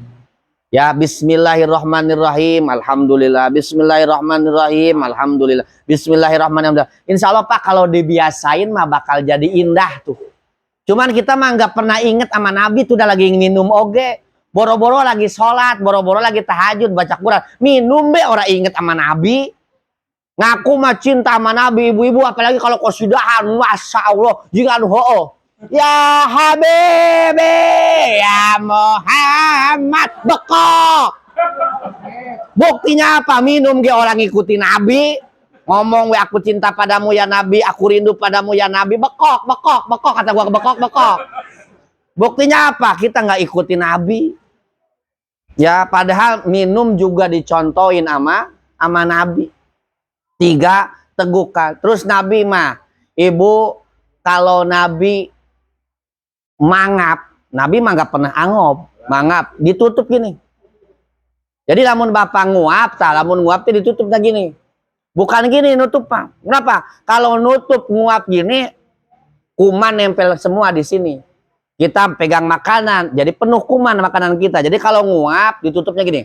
Ya, bismillahirrahmanirrahim. Alhamdulillah. Bismillahirrahmanirrahim. Alhamdulillah. Bismillahirrahmanirrahim. Insya Allah Pak kalau dibiasain mah bakal jadi indah tuh. Cuman kita mah nggak pernah inget sama Nabi tuh udah lagi minum oge. Boro-boro lagi sholat, boro-boro lagi tahajud, baca Quran. Minum be orang inget sama Nabi. Ngaku mah cinta sama Nabi, ibu-ibu apalagi kalau qasidahan, masya Allah, jangan ho'o. Ya Habibi, ya Muhammad, bekok. Buktinya apa? Minum ge orang ikuti Nabi. Ngomong we aku cinta padamu ya Nabi, aku rindu padamu ya Nabi. Bekok, kata gua bekok. Buktinya apa? Kita nggak ikuti Nabi. Ya, padahal minum juga dicontohin sama Nabi. 3 tegukan. Terus Nabi mah, ibu kalau Nabi mangap, Nabi mah nggak pernah angop, mangap, ditutup gini. Jadi lamun bapak nguap, lamun nguap tuh ditutup gini. Bukan gini nutup Pak. Kenapa? Kalau nutup nguap gini, kuman nempel semua di sini. Kita pegang makanan, jadi penuh kuman makanan kita. Jadi kalau nguap ditutupnya gini.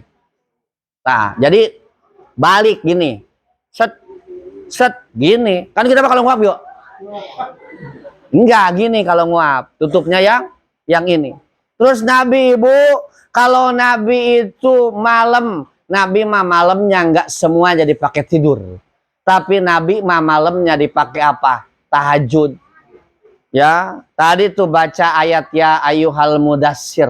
Nah, jadi balik gini. Set gini. Kan kita kalau nguap yuk. Enggak gini kalau nguap. Tutupnya yang ini. Terus Nabi ibu, kalau Nabi itu malam, Nabi mah malamnya enggak semua jadi pakai tidur. Tapi Nabi mah malamnya dipakai apa? Tahajud. Ya, tadi tuh baca ayat ya ayyuhal mudassir.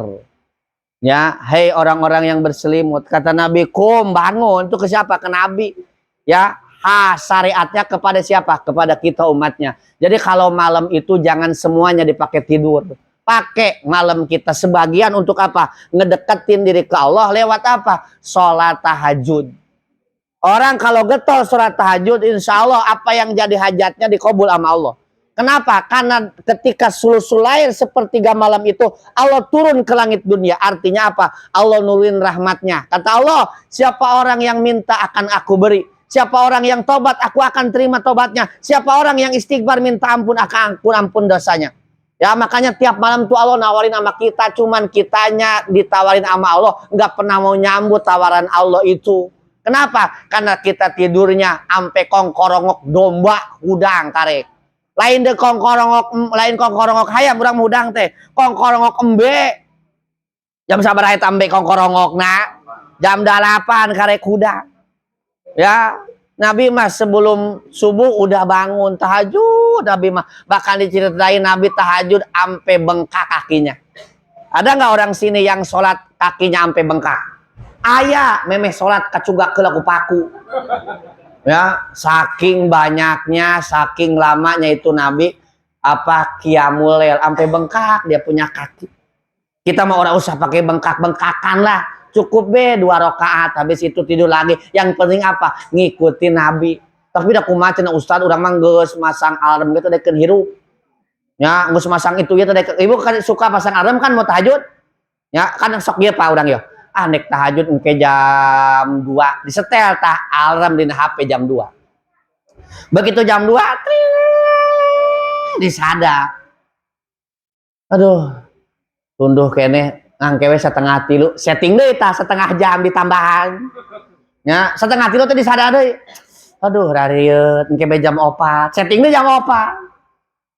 Ya, hei orang-orang yang berselimut. Kata Nabi, kum bangun. Itu ke siapa? Ke Nabi. Ya, syariatnya kepada siapa? Kepada kita umatnya. Jadi kalau malam itu jangan semuanya dipakai tidur. Pakai malam kita sebagian untuk apa? Ngedeketin diri ke Allah lewat apa? Sholat tahajud. Orang kalau getol sholat tahajud, insya Allah apa yang jadi hajatnya dikabul sama Allah. Kenapa? Karena ketika sulusul lail sepertiga malam itu Allah turun ke langit dunia. Artinya apa? Allah nurunin rahmatnya. Kata Allah, siapa orang yang minta akan aku beri. Siapa orang yang tobat, aku akan terima tobatnya. Siapa orang yang istighfar minta ampun, akan ampun dosanya. Ya makanya tiap malam tuh Allah nawarin sama kita. Cuman kitanya ditawarin sama Allah. Nggak pernah mau nyambut tawaran Allah itu. Kenapa? Karena kita tidurnya ampe kongkorongok domba udang karek. Lain de kongkorongok, lain kongkorongok hayam urang mudang teh. Kongkorongok embe. Jam sabar aya tambe kongkorongok na. Jam 8 karek kuda. Ya, Nabi mah sebelum subuh udah bangun tahajud. Nabi mah bahkan diceritain Nabi tahajud ampe bengkak kakinya. Ada nggak orang sini yang sholat kakinya ampe bengkak? Aya, memeh sholat kacugak ke laku paku. Ya, saking banyaknya, saking lamanya itu Nabi qiyamul lail sampai bengkak dia punya kaki. Kita mau orang usah pakai bengkak-bengkakan lah. Cukup 2 rakaat habis itu tidur lagi. Yang penting apa? Ngikutin Nabi. Tapi udah kumaha cenah Ustaz urang mah geus masang alarm gitu deken hirup. Ya, geus masang itu ya teh ibu kan suka pasang alarm kan mau tahajud. Ya, kan sok ieu Pak urang yo. Nek tahajud engke jam 2 disetel tah alarm dina HP jam 2. Begitu jam 2 disada. Aduh. Tunduh kene ngangkewe 2:30 setting deui tah 1/2 jam ditambahan. Ya, 1:30 teh disada deui. Aduh rarieut engke be jam 4. Setting deui jam 4.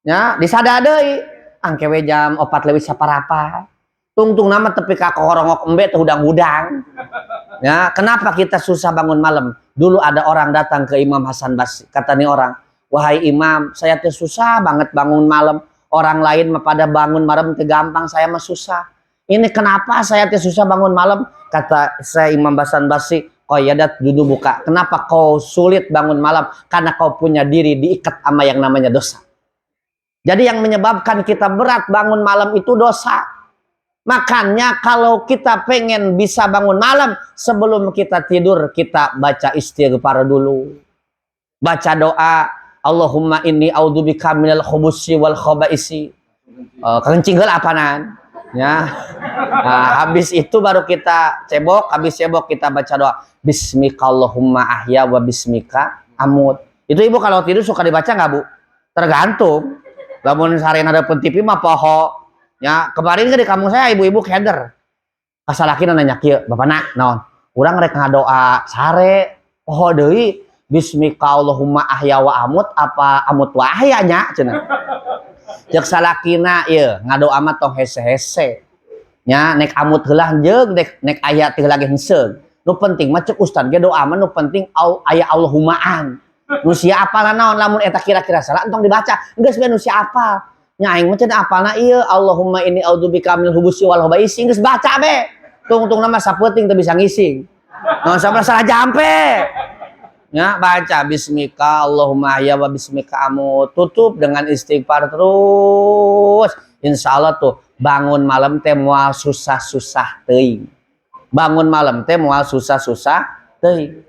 Ya, disada deui. Angkewe jam 4 leuwih saparapa. Tungtung nama tepi ka korongok embe teh hudang-hudang. Ya, kenapa kita susah bangun malam? Dulu ada orang datang ke Imam Hasan Basri. Kata nih orang, "Wahai Imam, saya teh susah banget bangun malam. Orang lain mah pada bangun malam teh gampang, saya mah susah. Ini kenapa saya teh susah bangun malam?" Kata saya Imam Hasan Basri, "Qoyadat duduk buka. Kenapa kau sulit bangun malam? Karena kau punya diri diikat sama yang namanya dosa." Jadi yang menyebabkan kita berat bangun malam itu dosa. Makanya kalau kita pengen bisa bangun malam, sebelum kita tidur kita baca istighfar dulu. Baca doa, Allahumma inni a'udzubika minal khubusi wal khaba'isi. Kencing heula apanan. Ya. Nah, habis itu baru kita cebok, habis cebok kita baca doa, Bismika Allahumma ahya wa bismika amut. Itu Ibu kalau tidur suka dibaca nggak Bu? Tergantung. Lamun sareng ada TV mah poho. Ya, kemarin kan di kampung saya ibu-ibu keder. Kasalaki nanya kieu, Bapana naon? Urang rek ngadoa sare, poho deui bismika Allahumma ahya wa amut apa amut wa ahya nya cenah. Ceuk salakina ieu ngadoa mah tong hese-hese. Nya nek amut heula jeung nek aya teh lagi heuseug. Nu penting mah ceuk ustad ge doa mah nu penting aya Allahumaan. Nu sia apalna naon lamun eta kira-kira salah entong dibaca. Geus we nu sia apal. Nya aing mah cenah apalna ieu Allahumma inni a'udzubika minal khubusi wal khaba'isi geus baca be. Tungtung nama sapeuting teu bisa ngising. Naon sabar salah jampe. Ya, baca bismika Allahumma ya wa bismika amut. Tutup dengan istighfar terus. Insyaallah tuh bangun malam teh moal susah-susah teuing. Bangun malam teh moal susah-susah teuing.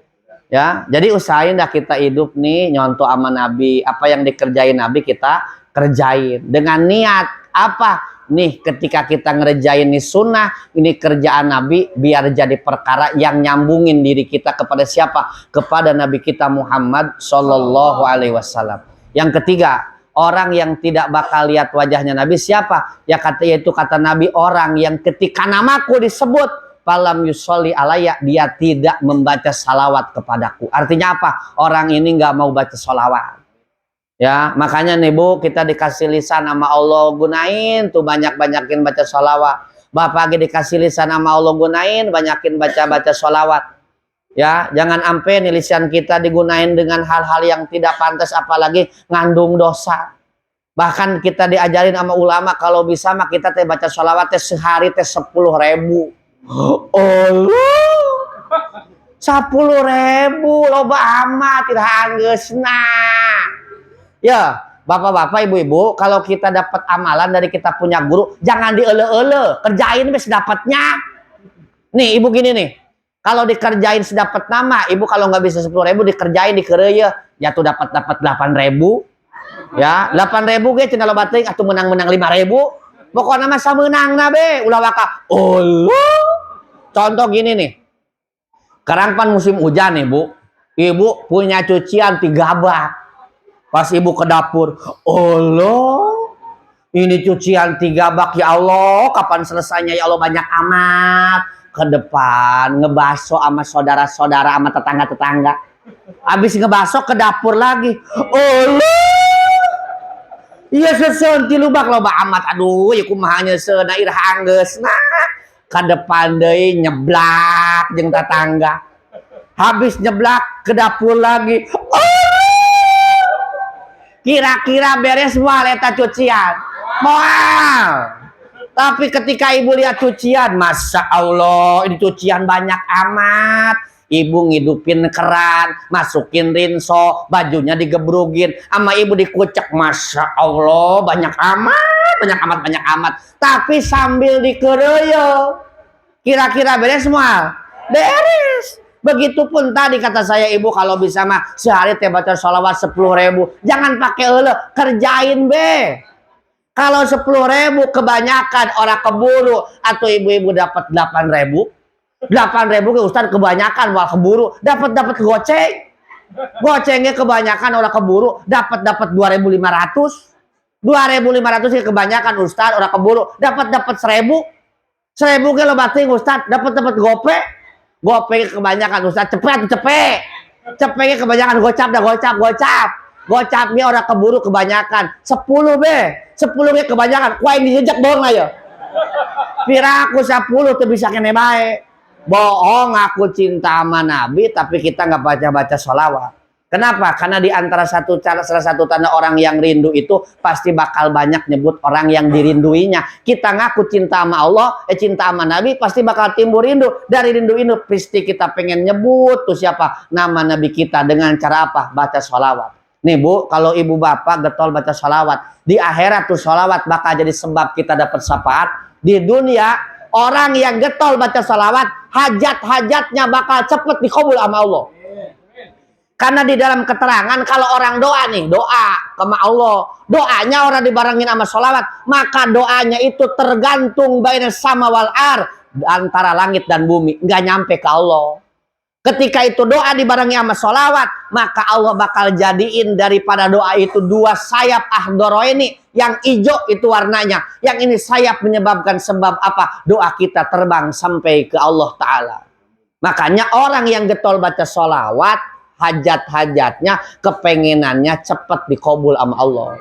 Ya, jadi usahain dah kita hidup nih nyontoh sama Nabi. Apa yang dikerjain Nabi kita kerjain dengan niat apa nih ketika kita ngerjain nih sunnah ini kerjaan Nabi biar jadi perkara yang nyambungin diri kita kepada siapa, kepada Nabi kita Muhammad Shallallahu Alaihi Wasallam. Yang ketiga, orang yang tidak bakal lihat wajahnya Nabi siapa? Ya yaitu kata Nabi orang yang ketika namaku disebut falam yusolli alaya dia tidak membaca salawat kepadaku. Artinya apa? Orang ini nggak mau baca salawat. Ya, makanya nih Bu, kita dikasih lisan sama Allah, gunain tuh banyak-banyakin baca sholawat. Bapak lagi dikasih lisan sama Allah, gunain banyakin baca-baca sholawat. Ya, jangan sampai nih lisan kita digunain dengan hal-hal yang tidak pantas, apalagi ngandung dosa. Bahkan kita diajarin sama ulama kalau bisa mah kita teh baca sholawat teh sehari teh 10.000. Allah, 10.000 loba amat tidak anggeusna. Ya, bapak-bapak, ibu-ibu, kalau kita dapat amalan dari kita punya guru, jangan diele-ele, kerjain wis dapatnya. Nih, ibu gini nih. Kalau dikerjain sedapat nama, ibu kalau nggak bisa 10.000 dikerjain dikereuyeun, ya tuh dapat 8.000. Ya, 8.000 ge cenah loba teuing atuh menang-menang 5.000. Pokokna mah sameunangna be, ulah waka. Allah. Contoh gini nih. Sekarang kan musim hujan nih, Bu. Ibu punya cucian 3 bak. Pas ibu ke dapur, Allah, ini cucian 3 bak ya Allah, kapan selesainya ya Allah, banyak amat. Ke depan ngebaso sama saudara-saudara sama tetangga-tetangga. Habis ngebaso ke dapur lagi. Allah. Iya seseun 3 bak loba amat. Aduh, ya kumaha nyeuseuh irah anggeusna. Ke depan deui nyeblak jeung tetangga. Habis nyeblak ke dapur lagi. Kira-kira beres moal eta cucian. Moal. Tapi ketika ibu lihat cucian, Masya Allah, ini cucian banyak amat. Ibu ngidupin keran, masukin rinso, bajunya digebrugin, sama ibu dikucek. Masya Allah, banyak amat, banyak amat, banyak amat. Tapi sambil dikereuyeun. Kira-kira beres semua? Beres. Begitupun tadi kata saya ibu, kalau bisa mah sehari teh baca sholawat 10.000. Jangan pakai ele, kerjain be. Kalau 10.000 kebanyakan orang keburu, atau ibu-ibu dapat 8.000. 8.000 ke Ustaz kebanyakan wal keburu, dapat goceng. Gocengnya kebanyakan orang keburu, dapat 2.500. 2.500 ke kebanyakan Ustaz orang keburu, dapat 1.000. 1.000 ke lo bating Ustaz, dapat gope. Gope kebanyakan Ustaz, cepet. Cepetnya kebanyakan gocap. Gocapnya orang keburu kebanyakan 10 be. 10 be kebanyakan. Wah ini jejak bohong aja. Piraku 10 tuh bisa kene bae. Bohong aku cinta sama Nabi tapi kita nggak baca sholawat. Kenapa? Karena di antara salah satu tanda orang yang rindu itu pasti bakal banyak nyebut orang yang dirinduinya. Kita ngaku cinta sama Allah, cinta sama Nabi, pasti bakal timbul rindu. Dari rindu ini pasti kita pengen nyebut tuh siapa nama Nabi kita dengan cara apa? Baca sholawat. Nih Bu, kalau ibu bapak getol baca sholawat, di akhirat tuh sholawat bakal jadi sebab kita dapat syafaat. Di dunia orang yang getol baca sholawat, hajat-hajatnya bakal cepet dikabul sama Allah. Karena di dalam keterangan kalau orang doa nih, doa sama Allah, doanya orang dibarengin sama sholawat, maka doanya itu tergantung baina sama wal ar, antara langit dan bumi, nggak nyampe ke Allah. Ketika itu doa dibarengi sama sholawat, maka Allah bakal jadiin daripada doa itu 2 sayap ahdoroini, yang hijau itu warnanya, yang ini sayap menyebabkan sebab apa? Doa kita terbang sampai ke Allah Ta'ala. Makanya orang yang getol baca sholawat, hajat-hajatnya, kepengenannya cepat dikabul sama Allah.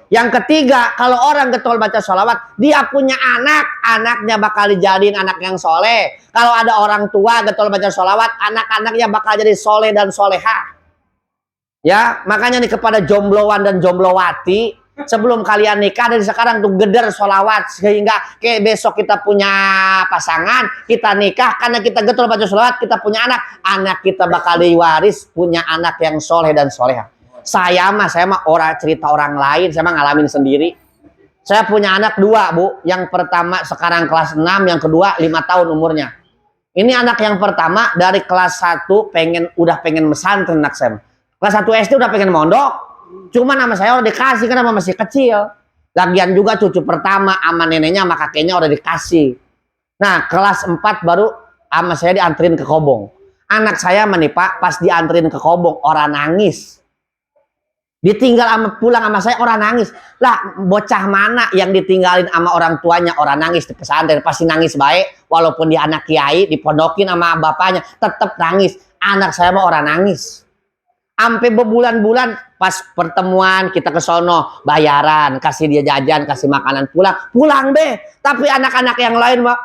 Yang ketiga, kalau orang getol baca sholawat, dia punya anak, anaknya bakal dijadiin anak yang soleh. Kalau ada orang tua getol baca sholawat, anak-anaknya bakal jadi soleh dan soleha. Ya, makanya nih kepada jombloan dan jomblowati, sebelum kalian nikah dari sekarang tuh geder sholawat, sehingga kayak besok kita punya pasangan, kita nikah, karena kita getol baca sholawat, kita punya anak kita bakal diwaris punya anak yang soleh dan soleha. Saya mah orang cerita orang lain, saya mah ngalamin sendiri. Saya punya anak 2 Bu, yang pertama sekarang kelas 6, yang kedua 5 tahun umurnya. Ini anak yang pertama dari kelas 1 udah pengen mesantren anak saya. Kelas 1 SD udah pengen mondok. Cuma nama saya udah dikasih karena masih kecil. Lagian juga cucu pertama sama neneknya sama kakeknya udah dikasih. Nah kelas 4 baru sama saya dianterin ke Kobong. Anak saya menipak pas dianterin ke Kobong orang nangis. Ditinggal pulang sama saya orang nangis. Lah bocah mana yang ditinggalin sama orang tuanya orang nangis di pesantren, pasti nangis baik. Walaupun dia anak kiai dipondokin sama bapaknya tetap nangis. Anak saya mah orang nangis. Sampai berbulan-bulan pas pertemuan kita ke sono bayaran, kasih dia jajan, kasih makanan, pulang deh. Tapi anak-anak yang lain mah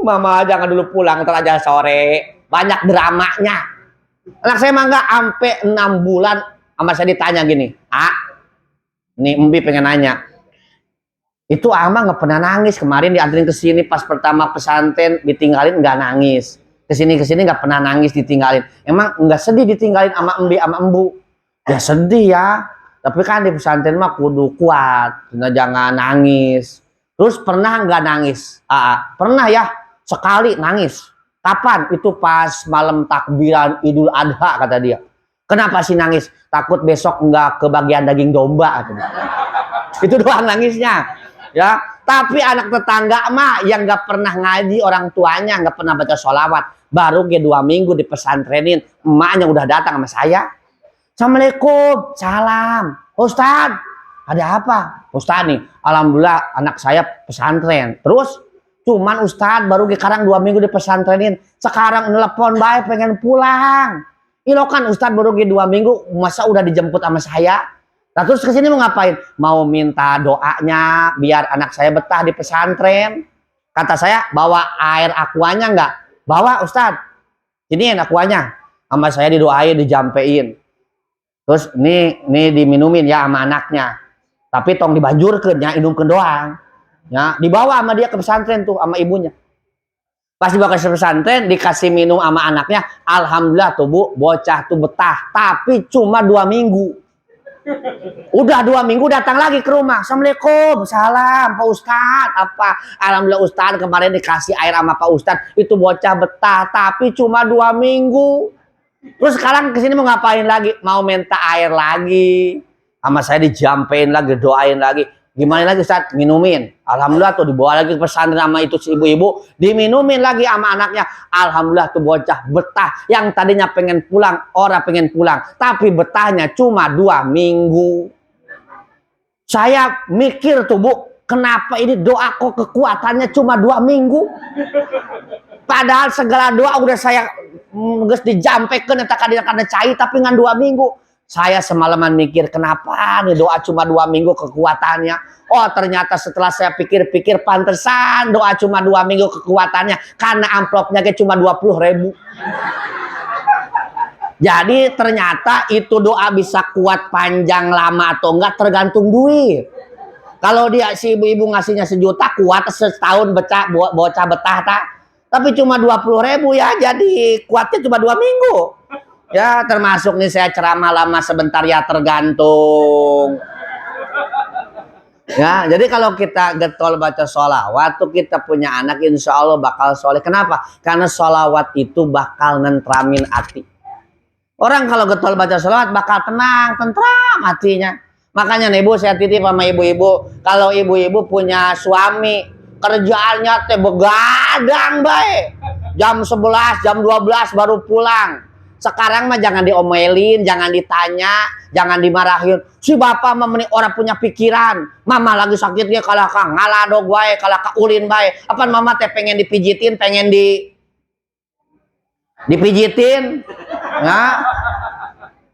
mama jangan dulu pulang, ntar aja sore. Banyak dramanya. Anak saya mah enggak, sampai 6 bulan sama saya ditanya gini, Nih Embi pengen nanya. Itu ama nggak pernah nangis kemarin dianterin ke sini pas pertama pesantren ditinggalin nggak nangis. Kesini nggak pernah nangis ditinggalin. Emang nggak sedih ditinggalin sama Embi sama Embu? Ya sedih ya. Tapi kan di pesantren mah kudu kuat, jangan nangis. Terus pernah nggak nangis? Pernah ya sekali nangis. Kapan? Itu pas malam takbiran Idul Adha kata dia. Kenapa sih nangis? Takut besok nggak kebagian daging domba. Itu doang nangisnya. Ya, tapi anak tetangga mah yang nggak pernah ngaji orang tuanya nggak pernah baca sholawat, baru ke 2 minggu di pesantrenin, emaknya udah datang sama saya. Assalamualaikum, salam, Ustad, ada apa? Ustad nih, alhamdulillah anak saya pesantren. Terus, cuman Ustad baru sekarang 2 minggu di pesantrenin, sekarang nelpon baik pengen pulang. Ini kan Ustad baru 2 minggu, masa udah dijemput sama saya? Nah, terus kesini mau ngapain? Mau minta doanya biar anak saya betah di pesantren. Kata saya, bawa air aquanya enggak? Bawa Ustad. Ini aquanya. Sama saya didoain, dijampein. Terus ini diminumin ya sama anaknya. Tapi tong dibanjurkeun ya, hidungkeun doang. Ya, dibawa sama dia ke pesantren tuh sama ibunya. Pas dibawa ke pesantren dikasih minum sama anaknya, alhamdulillah tuh Bu, bocah tuh betah, tapi cuma 2 minggu. Udah 2 minggu datang lagi ke rumah. Assalamualaikum, salam Pak Ustadz. Apa? Alhamdulillah Ustadz kemarin dikasih air sama Pak Ustadz. Itu bocah betah, tapi cuma 2 minggu. Terus sekarang kesini mau ngapain lagi? Mau minta air lagi. Sama saya dijampein lagi, doain lagi. Gimana lagi Ustadz? Minumin. Alhamdulillah tuh dibawa lagi ke pesantren sama itu si ibu-ibu. Diminumin lagi sama anaknya. Alhamdulillah tuh bocah betah. Yang tadinya pengen pulang, orang pengen pulang. Tapi betahnya cuma 2 minggu. Saya mikir tuh Bu, kenapa ini doa kok kekuatannya cuma 2 minggu? Padahal segala doa udah saya geus dijampekeun eta kana cai tapi ngan 2 minggu. Saya semalaman mikir kenapa nih doa cuma 2 minggu kekuatannya. Oh ternyata setelah saya pikir-pikir pantesan doa cuma 2 minggu kekuatannya. Karena amplopnya cuma 20.000. Jadi ternyata itu doa bisa kuat panjang lama atau enggak tergantung duit. Kalau dia si ibu-ibu ngasihnya 1 juta kuat setahun bocah betah tak. Tapi cuma 20.000 ya jadi kuatnya cuma 2 minggu. Ya termasuk nih saya ceramah lama sebentar ya tergantung. Ya jadi kalau kita getol baca sholawat tuh kita punya anak insya Allah bakal soleh. Kenapa? Karena sholawat itu bakal nentramin hati. Orang kalau getol baca sholawat bakal tenang, tentram hatinya. Makanya nih Bu saya titip sama ibu-ibu. Kalau ibu-ibu punya suami kerjaannya teh begadang baik. Jam 11, jam 12 baru pulang. Sekarang mah jangan diomelin, jangan ditanya, jangan dimarahin. Si bapak mah orang punya pikiran. Mama lagi sakitnya kalau kang ngaladog bae, kalau ka ulin bae. Apa mama teh pengen dipijitin, pengen dipijitin. Nah,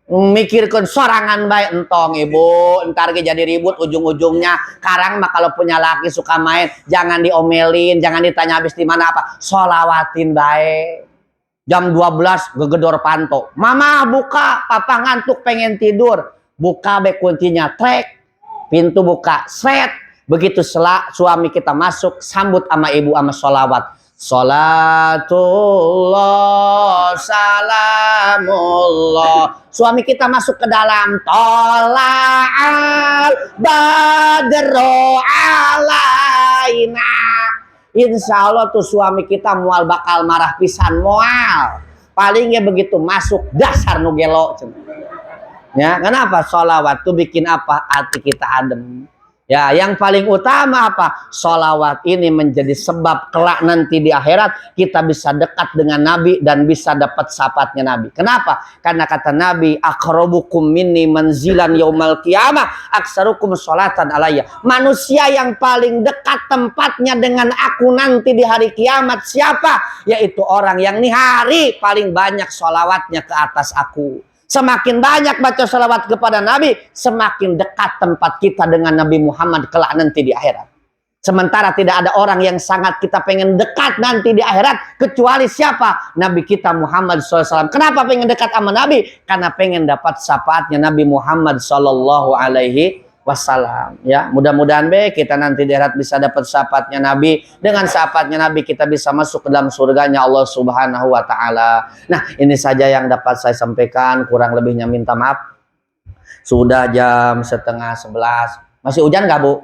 mikirkan sorangan bae entong ibu, entar ge jadi ribut ujung-ujungnya. Karang mah kalau punya laki suka main, jangan diomelin, jangan ditanya habis di mana apa, sholawatin bae. Jam 12 gegedor panto. Mama buka, papa ngantuk pengen tidur. Buka be kuncinya, trek. Pintu buka, sret. Begitu suami kita masuk, sambut sama ibu sama sholawat. Sholatullah, salamullah. Suami kita masuk ke dalam. Tola'al badro alaina. Insya Allah tuh suami kita mual bakal marah pisan mual. Palingnya begitu masuk dasar nugelo. Ya, kenapa? Sholawat tuh bikin apa? Hati kita adem. Ya, yang paling utama apa? Sholawat ini menjadi sebab kelak nanti di akhirat kita bisa dekat dengan Nabi dan bisa dapat syafaatnya Nabi. Kenapa? Karena kata Nabi, aqrabukum minni manzilan yaumal qiyamah aksarukum sholatan alayya. Manusia yang paling dekat tempatnya dengan aku nanti di hari kiamat siapa? Yaitu orang yang nih hari paling banyak sholawatnya ke atas aku. Semakin banyak baca salawat kepada Nabi, semakin dekat tempat kita dengan Nabi Muhammad kelak nanti di akhirat. Sementara tidak ada orang yang sangat kita pengen dekat nanti di akhirat kecuali siapa? Nabi kita Muhammad SAW. Kenapa pengen dekat sama Nabi? Karena pengen dapat syafaatnya Nabi Muhammad SAW. wassalam. Ya, mudah-mudahan kita nanti di akhirat bisa dapat syafaatnya Nabi. Dengan syafaatnya Nabi kita bisa masuk ke dalam surganya Allah Subhanahu wa taala. Nah, ini saja yang dapat saya sampaikan, kurang lebihnya minta maaf. Sudah jam 10:30. Masih hujan nggak, Bu?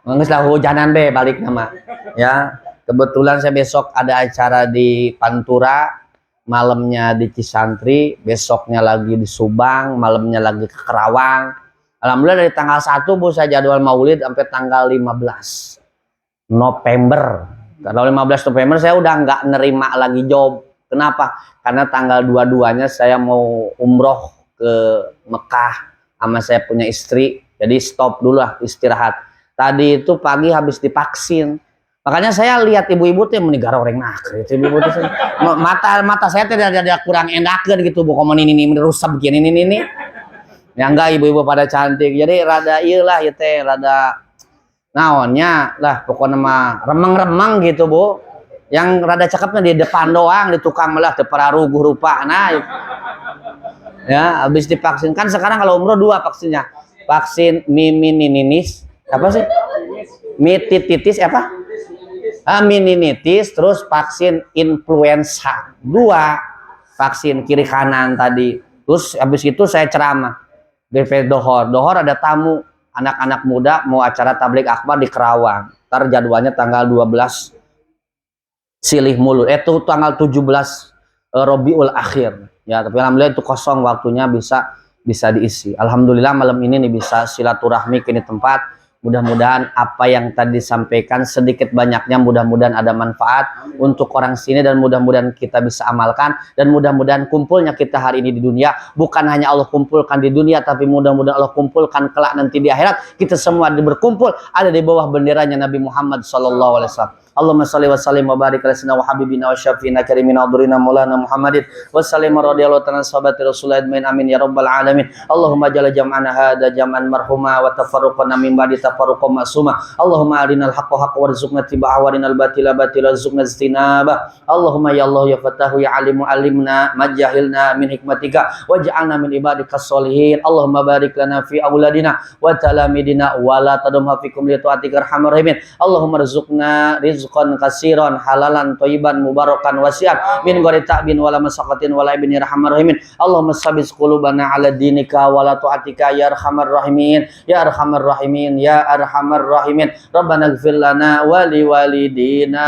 Nggak lah hujanan balik nama. Ya, kebetulan saya besok ada acara di Pantura, malamnya di Cisantri, besoknya lagi di Subang, malamnya lagi ke Kerawang. Alhamdulillah dari tanggal 1 Bu saya jadwal maulid sampai tanggal 15 November. Kalau 15 November saya udah nggak nerima lagi job. Kenapa? Karena tanggal 22-nya saya mau umroh ke Mekah sama saya punya istri. Jadi stop dulu lah istirahat. Tadi itu pagi habis divaksin. Makanya saya lihat ibu-ibu tuh menigara orang nakal. Ibu-ibu tuh mata saya tidak ada kurang enakan gitu. Bu komo ini merusak begini ini. Ya enggak, ibu-ibu pada cantik. Jadi rada iyalah ya teh, rada naonnya lah pokoknya mah remeng-remeng gitu, Bu. Yang rada cakepnya di depan doang, di tukang malah teu pararuguh rupa. Nah, ya habis divaksin kan sekarang kalau umroh 2 vaksinnya. Vaksin miminitis, apa sih? Mitititis apa? Meningitis, terus vaksin influenza. 2 vaksin kiri kanan tadi. Terus habis itu saya ceramah. DP Dohor ada tamu anak-anak muda mau acara tablik akbar di Kerawang. Ntar jadwalnya tanggal 12 silih mulut. Itu tanggal 17 Robiul Akhir. Ya, tapi alhamdulillah itu kosong waktunya bisa diisi. Alhamdulillah malam ini nih bisa silaturahmi ke ini tempat. Mudah-mudahan apa yang tadi disampaikan sedikit banyaknya mudah-mudahan ada manfaat untuk orang sini dan mudah-mudahan kita bisa amalkan dan mudah-mudahan kumpulnya kita hari ini di dunia bukan hanya Allah kumpulkan di dunia tapi mudah-mudahan Allah kumpulkan kelak nanti di akhirat kita semua berkumpul ada di bawah benderanya Nabi Muhammad sallallahu alaihi wasallam. Allahumma shalli wa sallim wa barik ala sayyidina wa habibina wa syafiina karimina udrina maulana Muhammadin wa sallim radhiyallahu ta'ala sahabati Rasulullah amin ya rabbal alamin. Allahumma jalla jam'ana hada jam'an marhuma wa tafarruqana min ba'di tafarruqan ma'suma. Allahumma arinal haqqa haqqa warzuqna tibaa wa arinal batila batila warzuqna istinaba. Allahumma ya Allah ya Fatahu ya Alimu alimna majahilna min hikmatika waj'alna min ibadikas sholihin. Allahumma barik lana fi auladina wa talamidina wa la tadumha fikum li ta'atika arhamar rahimin. Allahumma rizqna rizqan kasiran halalan thayyiban mubarakan wasi'an min ghairi ta'bin wala masaqatin wala ibni rahmar rahimin. Allahumma sabbis qulubana ala dinika wala ta'atika ya arhamar rahimin ya arhamar rahimin ya arhamar rahimin. Rabbana ighfir lana wa li walidina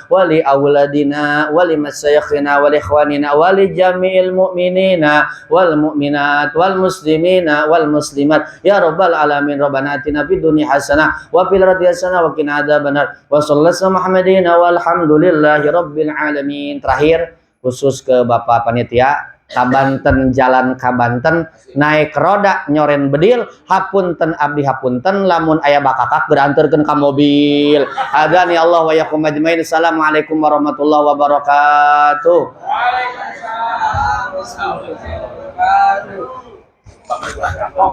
wa li auladina wa li masyayikhina wa li ikhwanina wa li jami'il mu'minina wal mu'minat wal muslimina wal muslimat ya rabbal alamin. Rabbana atina fid dunya hasanah wa fil akhirati hasanah wa qina adzabannar wa sallallahu Muhammadin walhamdulillahi rabbil alamin. Terakhir khusus ke Bapak Panitia Kabanten jalan Kabanten naik roda nyoren bedil hapunten abdi hapunten lamun aya bakakak beranterkeun ka mobil. Adani Allah wa yakum ajmain. Assalamualaikum warahmatullahi wabarakatuh. Waalaikumsalam warahmatullahi wabarakatuh.